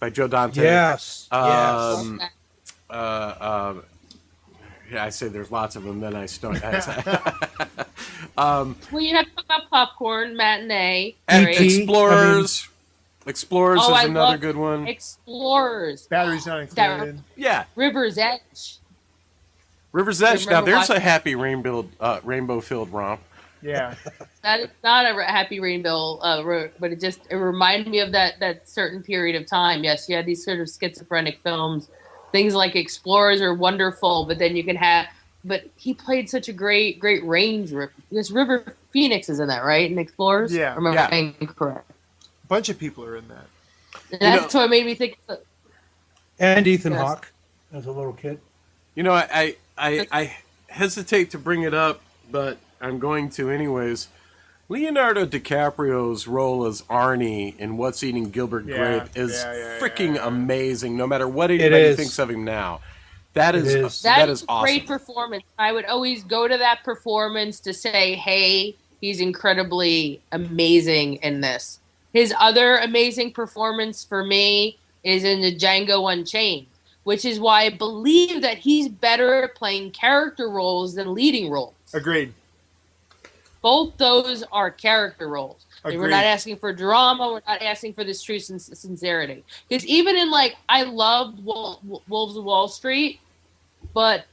by Joe Dante. Yes. Yeah, I say there's lots of them, then I start. Well, you have to talk about Popcorn, Matinee. Explorers. Explorers is I another love good one. Batteries Not Included. Yeah. River's Edge. River's Edge. Now there's a happy rainbow-filled romp. Yeah. That is not a happy rainbow, but it reminded me of that certain period of time. Yes, you had these sort of schizophrenic films. Things like Explorers are wonderful, but then you can have. But he played such a great range. This River Phoenix is in that, right? In Explorers, Yeah. Remember I'm correct. A bunch of people are in that. And that's what made me think. And Ethan Hawke as a little kid. I hesitate to bring it up, but I'm going to anyways. Leonardo DiCaprio's role as Arnie in What's Eating Gilbert Grape is freaking amazing, no matter what anybody thinks of him now. That is awesome. Great performance. I would always go to that performance to say, hey, he's incredibly amazing in this. His other amazing performance for me is in the Django Unchained, which is why I believe that he's better at playing character roles than leading roles. Agreed. Both those are character roles. Agreed. We're not asking for drama. We're not asking for this true sincerity. Because even in I loved Wolves of Wall Street, but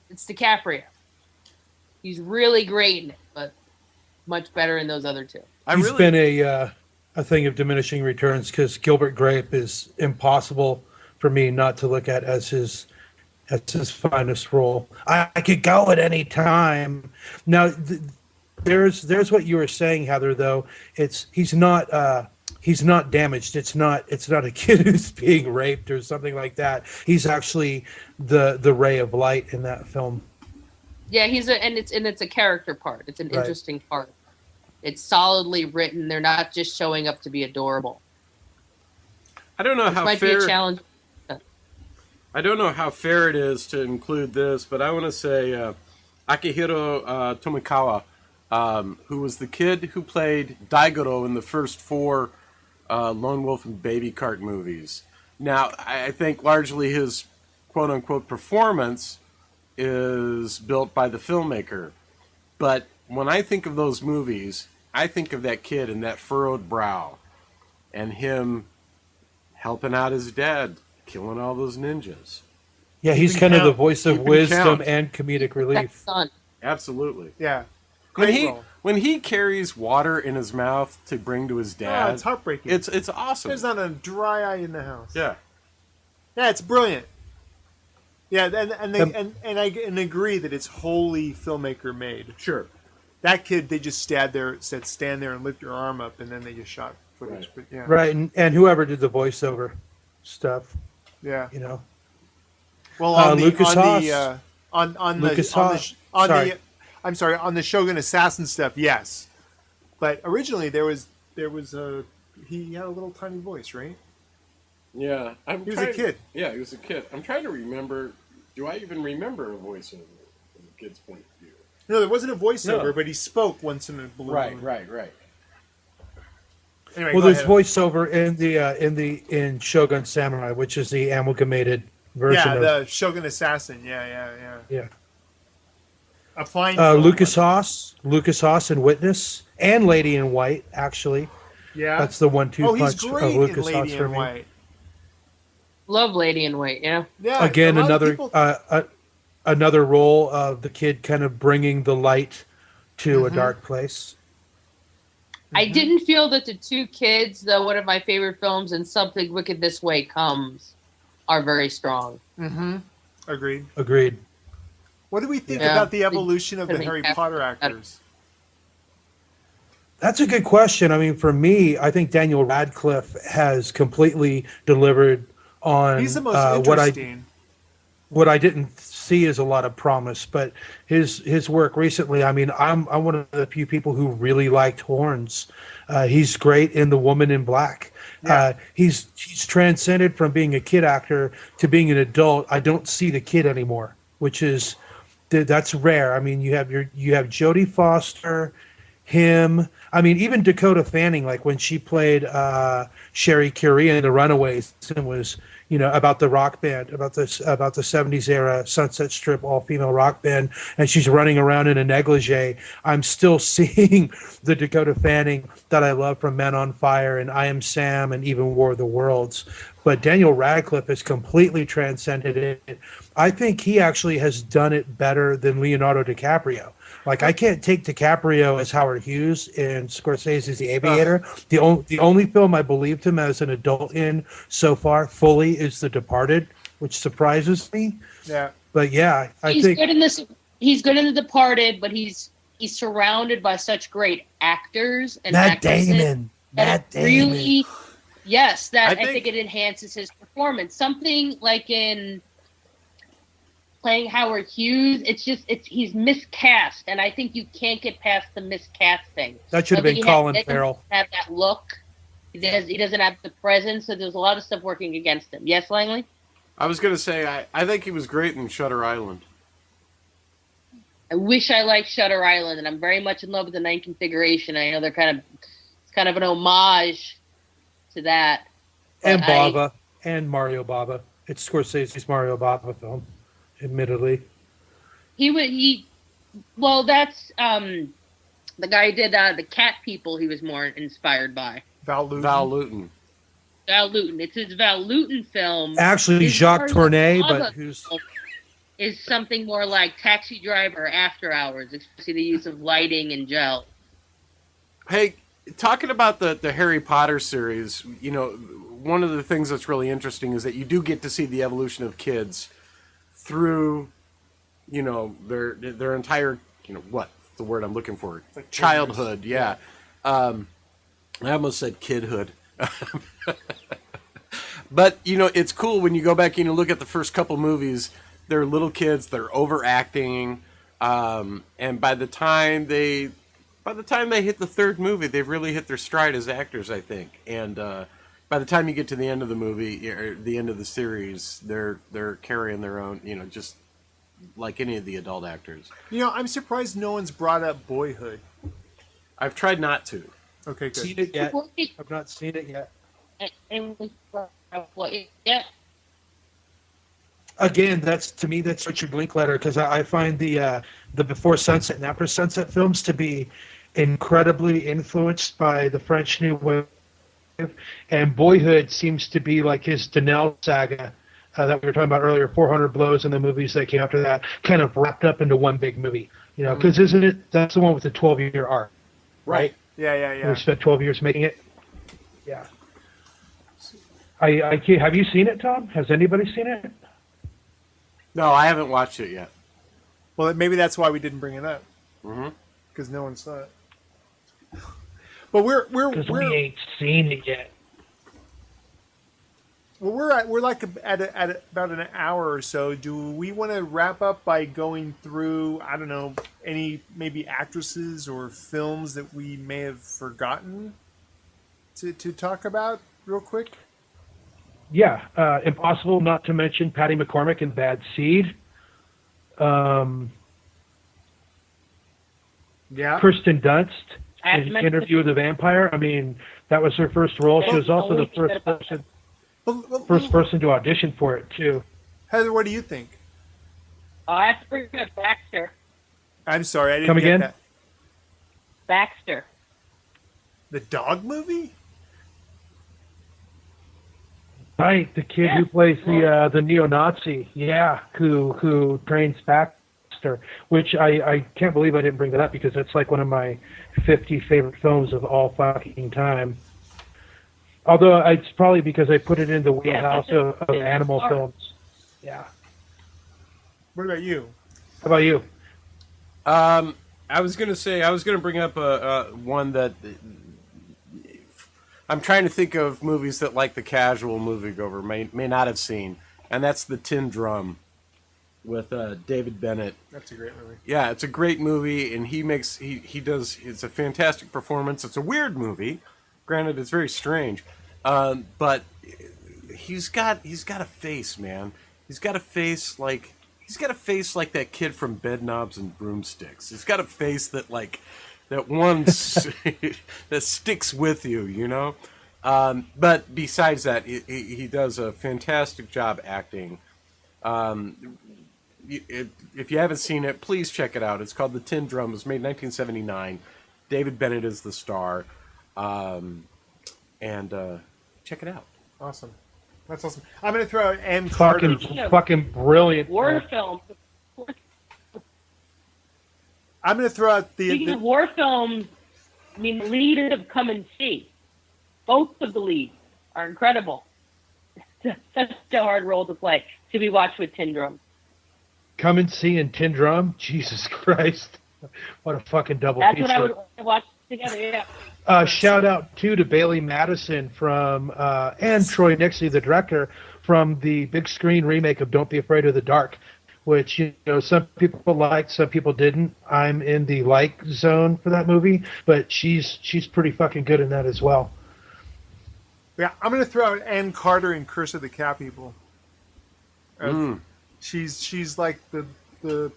it's DiCaprio. He's really great in it, but much better in those other two. He's been a thing of diminishing returns because Gilbert Grape is impossible for me not to look at as his finest role. I could go at any time. Now, there's what you were saying, Heather. Though he's not damaged. It's not a kid who's being raped or something like that. He's actually the ray of light in that film. Yeah, it's a character part. It's an interesting part. It's solidly written. They're not just showing up to be adorable. I don't know This how might be fair. a challenge. I don't know how fair it is to include this, but I want to say Akihiro Tomikawa, who was the kid who played Daigoro in the first 4 Lone Wolf and Baby Cart movies. Now, I think largely his quote-unquote performance is built by the filmmaker. But when I think of those movies, I think of that kid and that furrowed brow and him helping out his dad, killing all those ninjas. Yeah, he's Keeping kind of the count. voice of Keeping wisdom count. and comedic relief. That's son. Absolutely. Yeah. When Great he role. when he carries water in his mouth to bring to his dad, Oh, it's heartbreaking. it's awesome. There's not a dry eye in the house. Yeah. Yeah, it's brilliant. Yeah, and I agree that it's wholly filmmaker made. Sure. That kid, they just said stand there and lift your arm up, and then they just shot footage. Right. But yeah, Right, and whoever did the voiceover stuff, yeah. you know. Well, Lucas Haas. on the Shogun Assassin stuff, yes. But originally there was he had a little tiny voice, right? Yeah. He was a kid. Yeah, he was a kid. I'm trying to remember. Do I even remember a voiceover from a kid's point of view? No, there wasn't a voiceover, No. but he spoke once in a blue. Right. Anyway, Well, go there's ahead. voiceover in Shogun Samurai, which is the amalgamated version Yeah, of the Shogun Assassin. Yeah. yeah. A fine film. Lucas Haas in Witness, and Lady in White. Actually, Yeah. that's the 1-2 Oh, he's punch great of in Lucas Haas Lady for in me. White. Love Lady in White, yeah. Yeah. Again, a lot of another people- another role of the kid kind of bringing the light to a dark place. I didn't feel that the two kids, though one of my favorite films and Something Wicked This Way Comes, are very strong. Agreed. Agreed. What do we think Yeah. about the evolution of the Couldn't Harry be Potter actors? That's a good question. I mean, for me, I think Daniel Radcliffe has completely delivered on He's the most what interesting. I didn't see as a lot of promise, but his work recently. I mean, I'm one of the few people who really liked Horns. He's great in The Woman in Black. Yeah. He's transcended from being a kid actor to being an adult. I don't see the kid anymore, which is that's rare. I mean, you have Jodie Foster, him. I mean, even Dakota Fanning, like when she played Sherry Curie in The Runaways, and was about the rock band, about the 70s era Sunset Strip all-female rock band, and she's running around in a negligee. I'm still seeing the Dakota Fanning that I love from Men on Fire and I Am Sam and even War of the Worlds. But Daniel Radcliffe has completely transcended it. I think he actually has done it better than Leonardo DiCaprio. Like, I can't take DiCaprio as Howard Hughes in Scorsese's The Aviator. The only film I believed him as an adult in so far fully is The Departed, which surprises me. Yeah. But yeah, I He's think good in this. He's good in The Departed, but he's surrounded by such great actors and Matt actresses Damon. that Matt it Damon. really, yes, that I I think think- it enhances his performance. Something like in playing Howard Hughes, he's miscast, and I think you can't get past the miscasting. That should have been Colin Farrell. Have that look. He doesn't have the presence, so there's a lot of stuff working against him. Yes, Langley? I was going to say, I think he was great in Shutter Island. I wish I liked Shutter Island, and I'm very much in love with the Ninth Configuration. I know it's kind of an homage to that. And But Bava. And Mario Bava. It's Scorsese's Mario Bava film, admittedly. That's the guy who did the Cat People. He was more inspired by Val Lewton. Val Lewton. Val Lewton. It's his Val Lewton film. Actually, His Jacques Mario Tournay, Bava but who's... is something more like Taxi Driver or After Hours, especially the use of lighting and gel. Hey, talking about the Harry Potter series, one of the things that's really interesting is that you do get to see the evolution of kids through, their entire, what's the word I'm looking for? Like Childhood, yeah. I almost said kidhood. But, it's cool when you go back and you look at the first couple movies, they're little kids, they're overacting, and by the time they by the time they hit the third movie, they've really hit their stride as actors, I think. And by the time you get to the end of the movie, or the end of the series, they're carrying their own, just like any of the adult actors. I'm surprised no one's brought up Boyhood. I've tried not to. Okay, good. Seen it yet? I've not seen it yet. Yeah. Again, to me that's Richard Linklater, because I find the Before Sunset and After Sunset films to be incredibly influenced by the French New Wave, and Boyhood seems to be like his Denel saga that we were talking about earlier, 400 Blows, and the movies that came after that, kind of wrapped up into one big movie. Because isn't it, that's the one with the 12-year arc, right? Yeah. We spent 12 years making it. Yeah. Have you seen it, Tom? Has anybody seen it? No, I haven't watched it yet. Well, maybe that's why we didn't bring it up. Because no one saw it. But because we ain't seen it yet. Well, we're like at about an hour or so. Do we want to wrap up by going through, I don't know, any maybe actresses or films that we may have forgotten to talk about real quick? Yeah, impossible not to mention Patty McCormick in Bad Seed. Yeah. Kirsten Dunst in Interview with the Vampire. I mean, that was her first role. She was also the first person to audition for it too. Heather, what do you think? I have to bring up Baxter. I'm sorry, I didn't Come get again? that. Baxter. The dog movie? Right, the kid who plays the neo-Nazi, who trains Baxter, which I can't believe I didn't bring that up because it's like one of my 50 favorite films of all fucking time. Although it's probably because I put it in the wheelhouse of animal films. Yeah. What about you? How about you? I was gonna bring up one that I'm trying to think of movies that like the casual moviegoer may not have seen, and that's The Tin Drum with David Bennett. That's a great movie. Yeah, it's a great movie, and it's a fantastic performance. It's a weird movie. Granted, it's very strange, but he's got a face, man. He's got a face like that kid from Bedknobs and Broomsticks. He's got a face that that sticks with you, But besides that, he does a fantastic job acting. If you haven't seen it, please check it out. It's called The Tin Drum. It was made in 1979. David Bennett is the star. And check it out. Awesome. That's awesome. I'm going to throw out Ann Carter. Fucking brilliant. War film. I'm going to throw out Speaking of war films, I mean, the leaders of Come and See. Both of the leads are incredible. It's such a hard role to play, to be watched with Tin Drum. Come and See and Tin Drum? Jesus Christ. What a fucking double That's feature. what I would watch together, yeah. Shout out to Bailey Madison and Troy Nixey, the director, from the big screen remake of Don't Be Afraid of the Dark, which some people liked, some people didn't. I'm in the like zone for that movie, but she's pretty fucking good in that as well. Yeah, I'm going to throw out Ann Carter in Curse of the Cat People. She's like the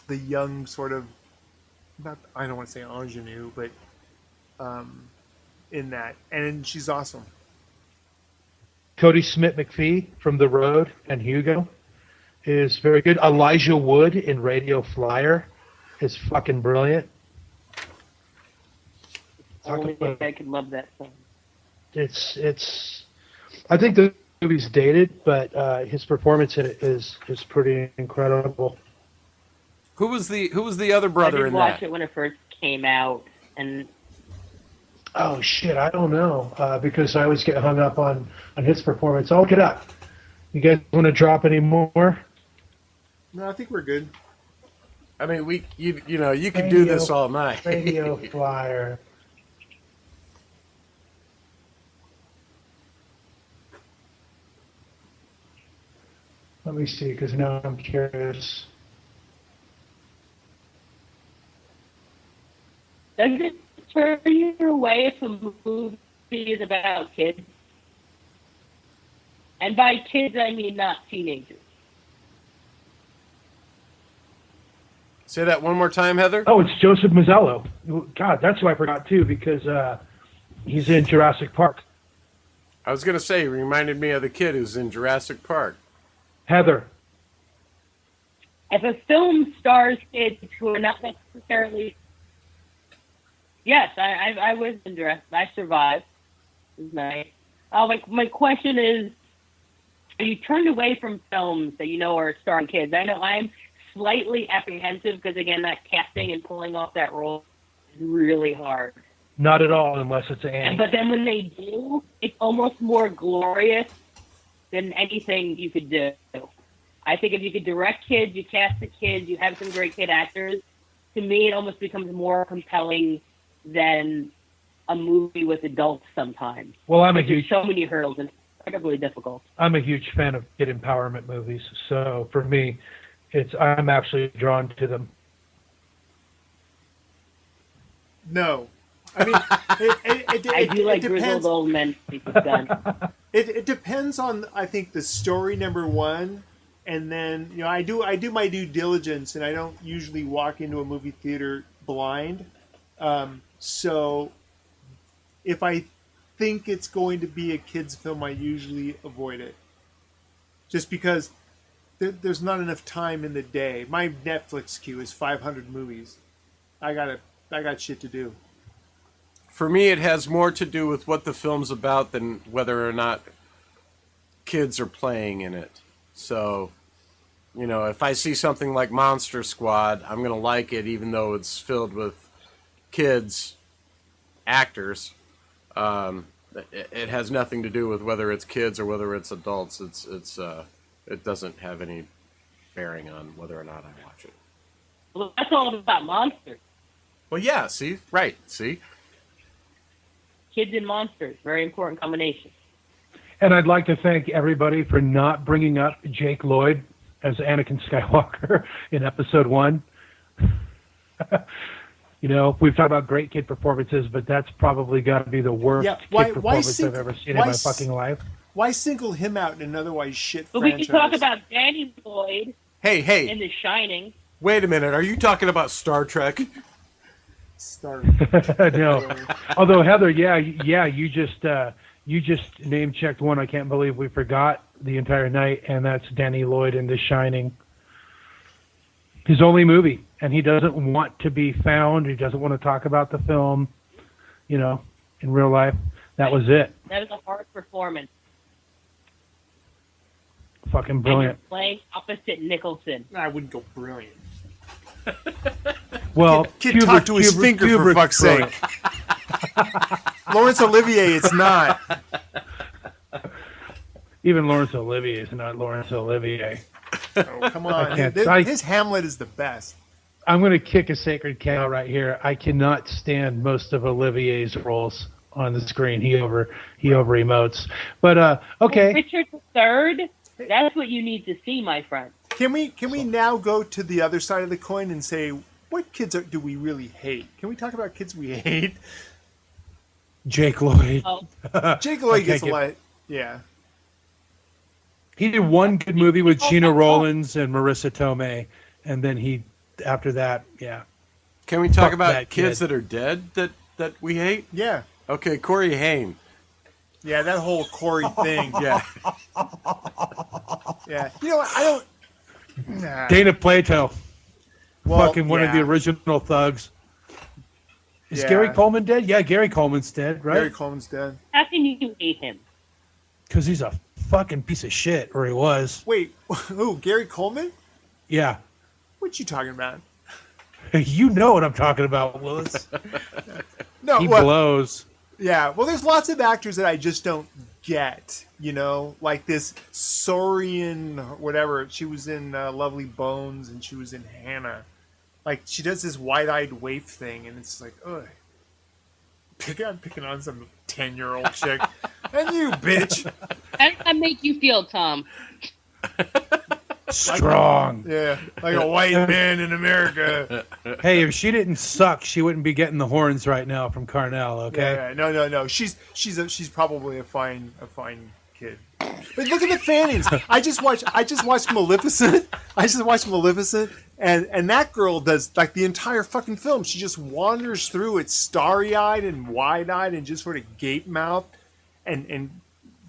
young sort of, I don't want to say ingenue, but in that, and she's awesome. Cody Smith-McPhee from The Road and Hugo is very good. Elijah Wood in Radio Flyer is fucking brilliant. Only I could love that film. It's. I think the movie's dated, but his performance in it is pretty incredible. Who was the other brother in that? I did watch it when it first came out, and oh shit, I don't know because I always get hung up on his performance. I'll look it up. You guys want to drop any more? No, I think we're good. I mean, you could do this all night. Radio Flyer. Let me see, because now I'm curious. Does it turn you away if a movie is about kids? And by kids, I mean not teenagers. Say that one more time, Heather. Oh, it's Joseph Mazzello. God, that's who I forgot too, because he's in Jurassic Park. I was going to say, he reminded me of the kid who's in Jurassic Park. Heather. If a film stars kids who are not necessarily... Yes, I was in Jurassic. I survived. It was nice. My question is, are you turned away from films that you know are starring kids? I know I'm slightly apprehensive because, again, that casting and pulling off that role is really hard. Not at all, unless it's Annie. But then when they do, it's almost more glorious than anything you could do. I think if you could direct kids, you cast the kids, you have some great kid actors, to me it almost becomes more compelling than a movie with adults sometimes. Well, there's so many hurdles and it's incredibly difficult. I'm a huge fan of kid empowerment movies, so for me, I'm actually drawn to them. No. I mean, I do like grizzled old men. It depends on, I think, the story, number one, and then I do my due diligence, and I don't usually walk into a movie theater blind. So if I think it's going to be a kids' film, I usually avoid it, just because there's not enough time in the day. My Netflix queue is 500 movies. I got shit to do. For me, it has more to do with what the film's about than whether or not kids are playing in it. So, if I see something like Monster Squad, I'm going to like it even though it's filled with kids, actors. It has nothing to do with whether it's kids or whether it's adults. It doesn't have any bearing on whether or not I watch it. Well, that's all about monsters. Well, yeah, see? Kids and monsters, very important combination. And I'd like to thank everybody for not bringing up Jake Lloyd as Anakin Skywalker in episode 1. We've talked about great kid performances, but that's probably got to be the worst kid performance I've ever seen in my fucking life. Why single him out in an otherwise shit but franchise? We can talk about Danny Lloyd hey. in The Shining. Wait a minute. Are you talking about Star Trek? No. Although, Heather, you just name-checked one I can't believe we forgot the entire night, and that's Danny Lloyd in The Shining. His only movie, and he doesn't want to be found. He doesn't want to talk about the film, in real life. That was it. That is a hard performance. Fucking brilliant. Playing opposite Nicholson. I wouldn't go brilliant. Well, kid talk to his finger for fuck's sake. Laurence Olivier, it's not. Even Laurence Olivier is not Laurence Olivier. Oh, come on. His Hamlet is the best. I'm going to kick a sacred cow right here. I cannot stand most of Olivier's roles on the screen. He over emotes. But okay. Richard III, that's what you need to see, my friend. Can we now go to the other side of the coin and say, what kids do we really hate? Can we talk about kids we hate? Jake Lloyd. Oh. Jake Lloyd gets a lot. Yeah. He did one good movie with Gina Rollins and Marissa Tomei, and then after that, yeah. Can we talk about kids that are dead that we hate? Yeah. Okay, Corey Haim. Yeah, that whole Corey thing. Yeah. Yeah. I don't... Nah. Dana Plato. Fucking one of the original thugs. Is Gary Coleman dead? Yeah, Gary Coleman's dead, right? Gary Coleman's dead. How can you hate him? Because he's a fucking piece of shit, or he was. Wait, who? Gary Coleman? Yeah. What you talking about? You know what I'm talking about, Willis. No, he blows. Yeah, well, there's lots of actors that I just don't get, like this Saurian, whatever. She was in Lovely Bones, and she was in Hannah. Like, she does this wide-eyed waif thing, and it's like, ugh. I'm picking on some 10-year-old chick. And you, bitch. How does that make you feel, Tom? Strong. Yeah, like a white man in America. Hey, if she didn't suck, she wouldn't be getting the horns right now from Carnell. Okay. Yeah, no. She's probably a fine kid. But look at the Fannings. I just watched Maleficent. And that girl does like the entire fucking film. She just wanders through it starry-eyed and wide-eyed and just sort of gape-mouthed, and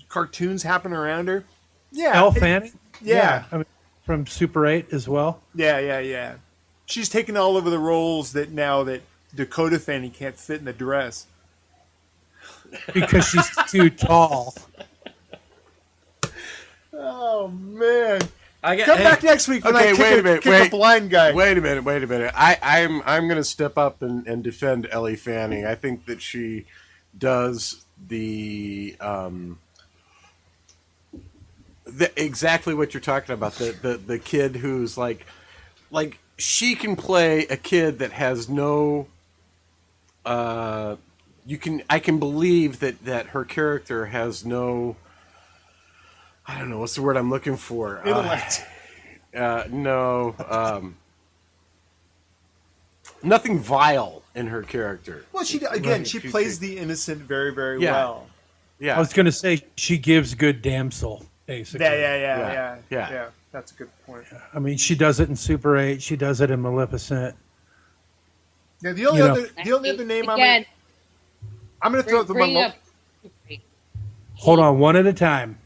cartoons happen around her. Yeah, Elle Fanning. Yeah. I mean, from Super 8 as well. Yeah. She's taken all over the roles that Dakota Fanning can't fit in the dress. Because she's too tall. Oh man! Come back next week when I kick a blind guy. Wait a minute. I'm going to step up and defend Ellie Fanning. I think that she does the exactly what you're talking about. The kid who's like she can play a kid that has no. I can believe that her character has no. I don't know what's the word I'm looking for. Intellect. No. Nothing vile in her character. Well, she plays the innocent very, very well. Yeah. I was going to say she gives good damsel, basically. Yeah. That's a good point. I mean, she does it in Super 8. She does it in Maleficent. Yeah, the only other name Again, I'm going to throw the Hold on, one at a time.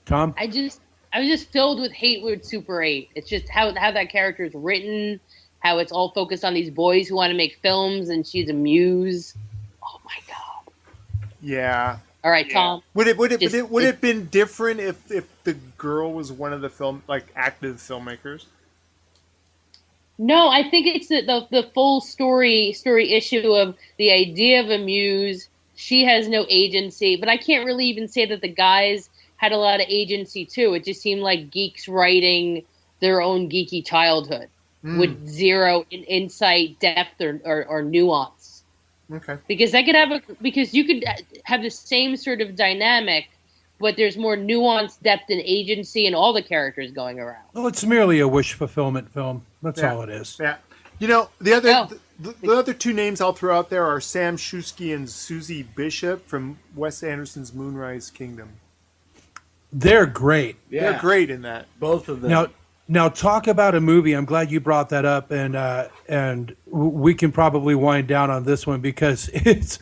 Thom? I was just filled with hate with Super 8. It's just how that character is written, how it's all focused on these boys who want to make films, and she's a muse. Oh my god. Yeah. All right, Thom. Would it have been different if the girl was one of the active filmmakers? No, I think it's the full story issue of the idea of a muse. She has no agency, but I can't really even say that the guys had a lot of agency too. It just seemed like geeks writing their own geeky childhood with zero insight, depth, or nuance. Okay. Because you could have the same sort of dynamic, but there's more nuance, depth, and agency in all the characters going around. Well, it's merely a wish fulfillment film. That's all it is. Yeah. You know, the other two names I'll throw out there are Sam Shusky and Susie Bishop from Wes Anderson's Moonrise Kingdom. They're great. Yeah. They're great in that. Both of them. Now talk about a movie. I'm glad you brought that up, and we can probably wind down on this one because it's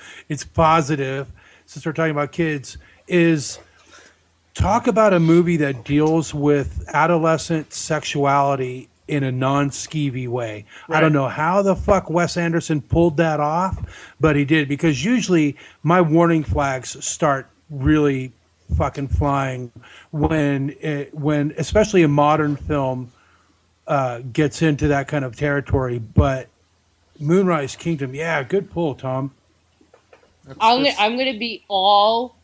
positive. Since we're talking about kids, is talk about a movie that deals with adolescent sexuality in a non-skeevy way. Right. I don't know how the fuck Wes Anderson pulled that off, but he did, because usually my warning flags start really fucking flying when especially a modern film gets into that kind of territory. But Moonrise Kingdom, yeah, good pull, Thom. I'm gonna be all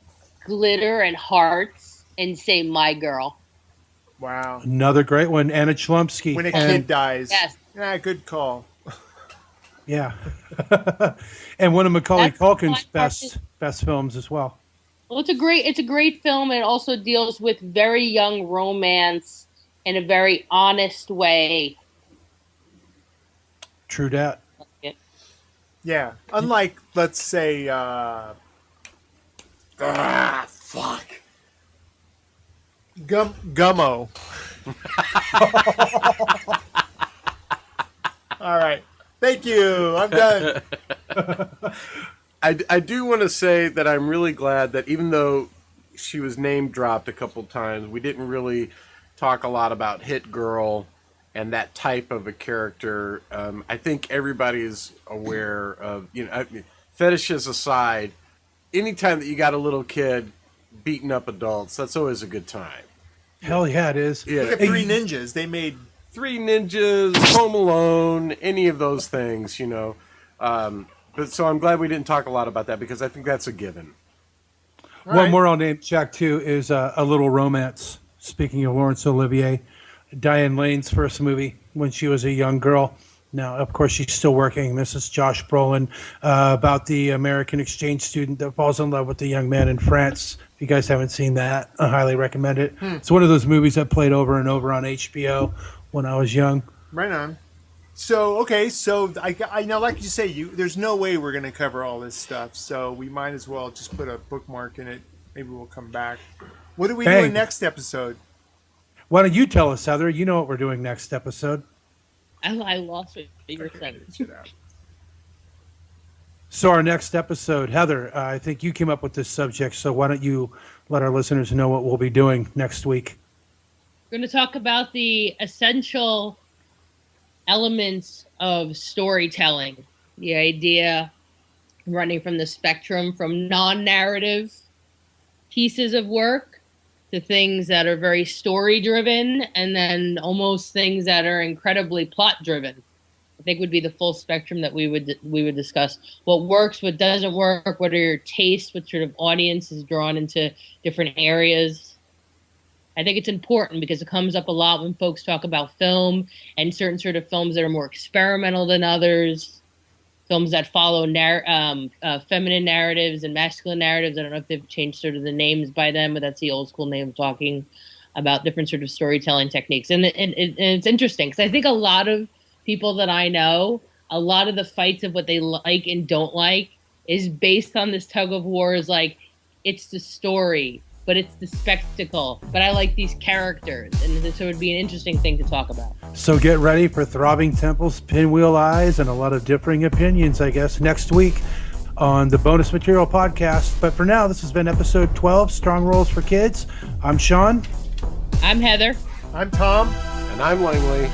glitter and hearts and say My Girl. Wow, another great one. Anna Chlumsky. When a kid dies. Yes. Yeah, good call. Yeah. And one of Macaulay Culkin's best films as well. Well, it's a great film, and it also deals with very young romance in a very honest way. True dat. Yeah. Unlike, let's say, fuck. Gummo. All right. Thank you. I'm done. I do want to say that I'm really glad that even though she was name dropped a couple times, we didn't really talk a lot about Hit Girl and that type of a character. I think everybody's aware of, fetishes aside, anytime that you got a little kid beating up adults, that's always a good time. Hell yeah, it is. Yeah. Look at Three Ninjas. They made Three Ninjas, Home Alone, any of those things, But so I'm glad we didn't talk a lot about that because I think that's a given. One more I'll name check too is A Little Romance. Speaking of Laurence Olivier, Diane Lane's first movie when she was a young girl. Now, of course, she's still working. This is Josh Brolin about the American exchange student that falls in love with the young man in France If you guys haven't seen that, I highly recommend it. It's one of those movies that played over and over on HBO when I was young. Right on. So, okay, so I know, like you say, there's no way we're going to cover all this stuff, so we might as well just put a bookmark in it. Maybe we'll come back. What are we doing next episode? Why don't you tell us, Heather? You know what we're doing next episode. I lost what you were saying. So our next episode, Heather, I think you came up with this subject, so why don't you let our listeners know what we'll be doing next week? We're going to talk about the essential elements of storytelling. The idea running from the spectrum from non-narrative pieces of work to things that are very story-driven, and then almost things that are incredibly plot-driven. I think would be the full spectrum that we would discuss. What works, what doesn't work, what are your tastes, what sort of audience is drawn into different areas. I think it's important because it comes up a lot when folks talk about film and certain sort of films that are more experimental than others, films that follow feminine narratives and masculine narratives. I don't know if they've changed sort of the names by then, but that's the old school name of talking about different sort of storytelling techniques. And it's interesting because I think a lot of people that I know, a lot of the fights of what they like and don't like is based on this tug of war is like, it's the story, but it's the spectacle, but I like these characters. And so it would be an interesting thing to talk about. So get ready for throbbing temples, pinwheel eyes, and a lot of differing opinions, I guess, next week on the Bonus Material Podcast. But for now, this has been episode 12, Strong Roles for Kids. I'm Sean. I'm Heather. I'm Thom. And I'm Langley.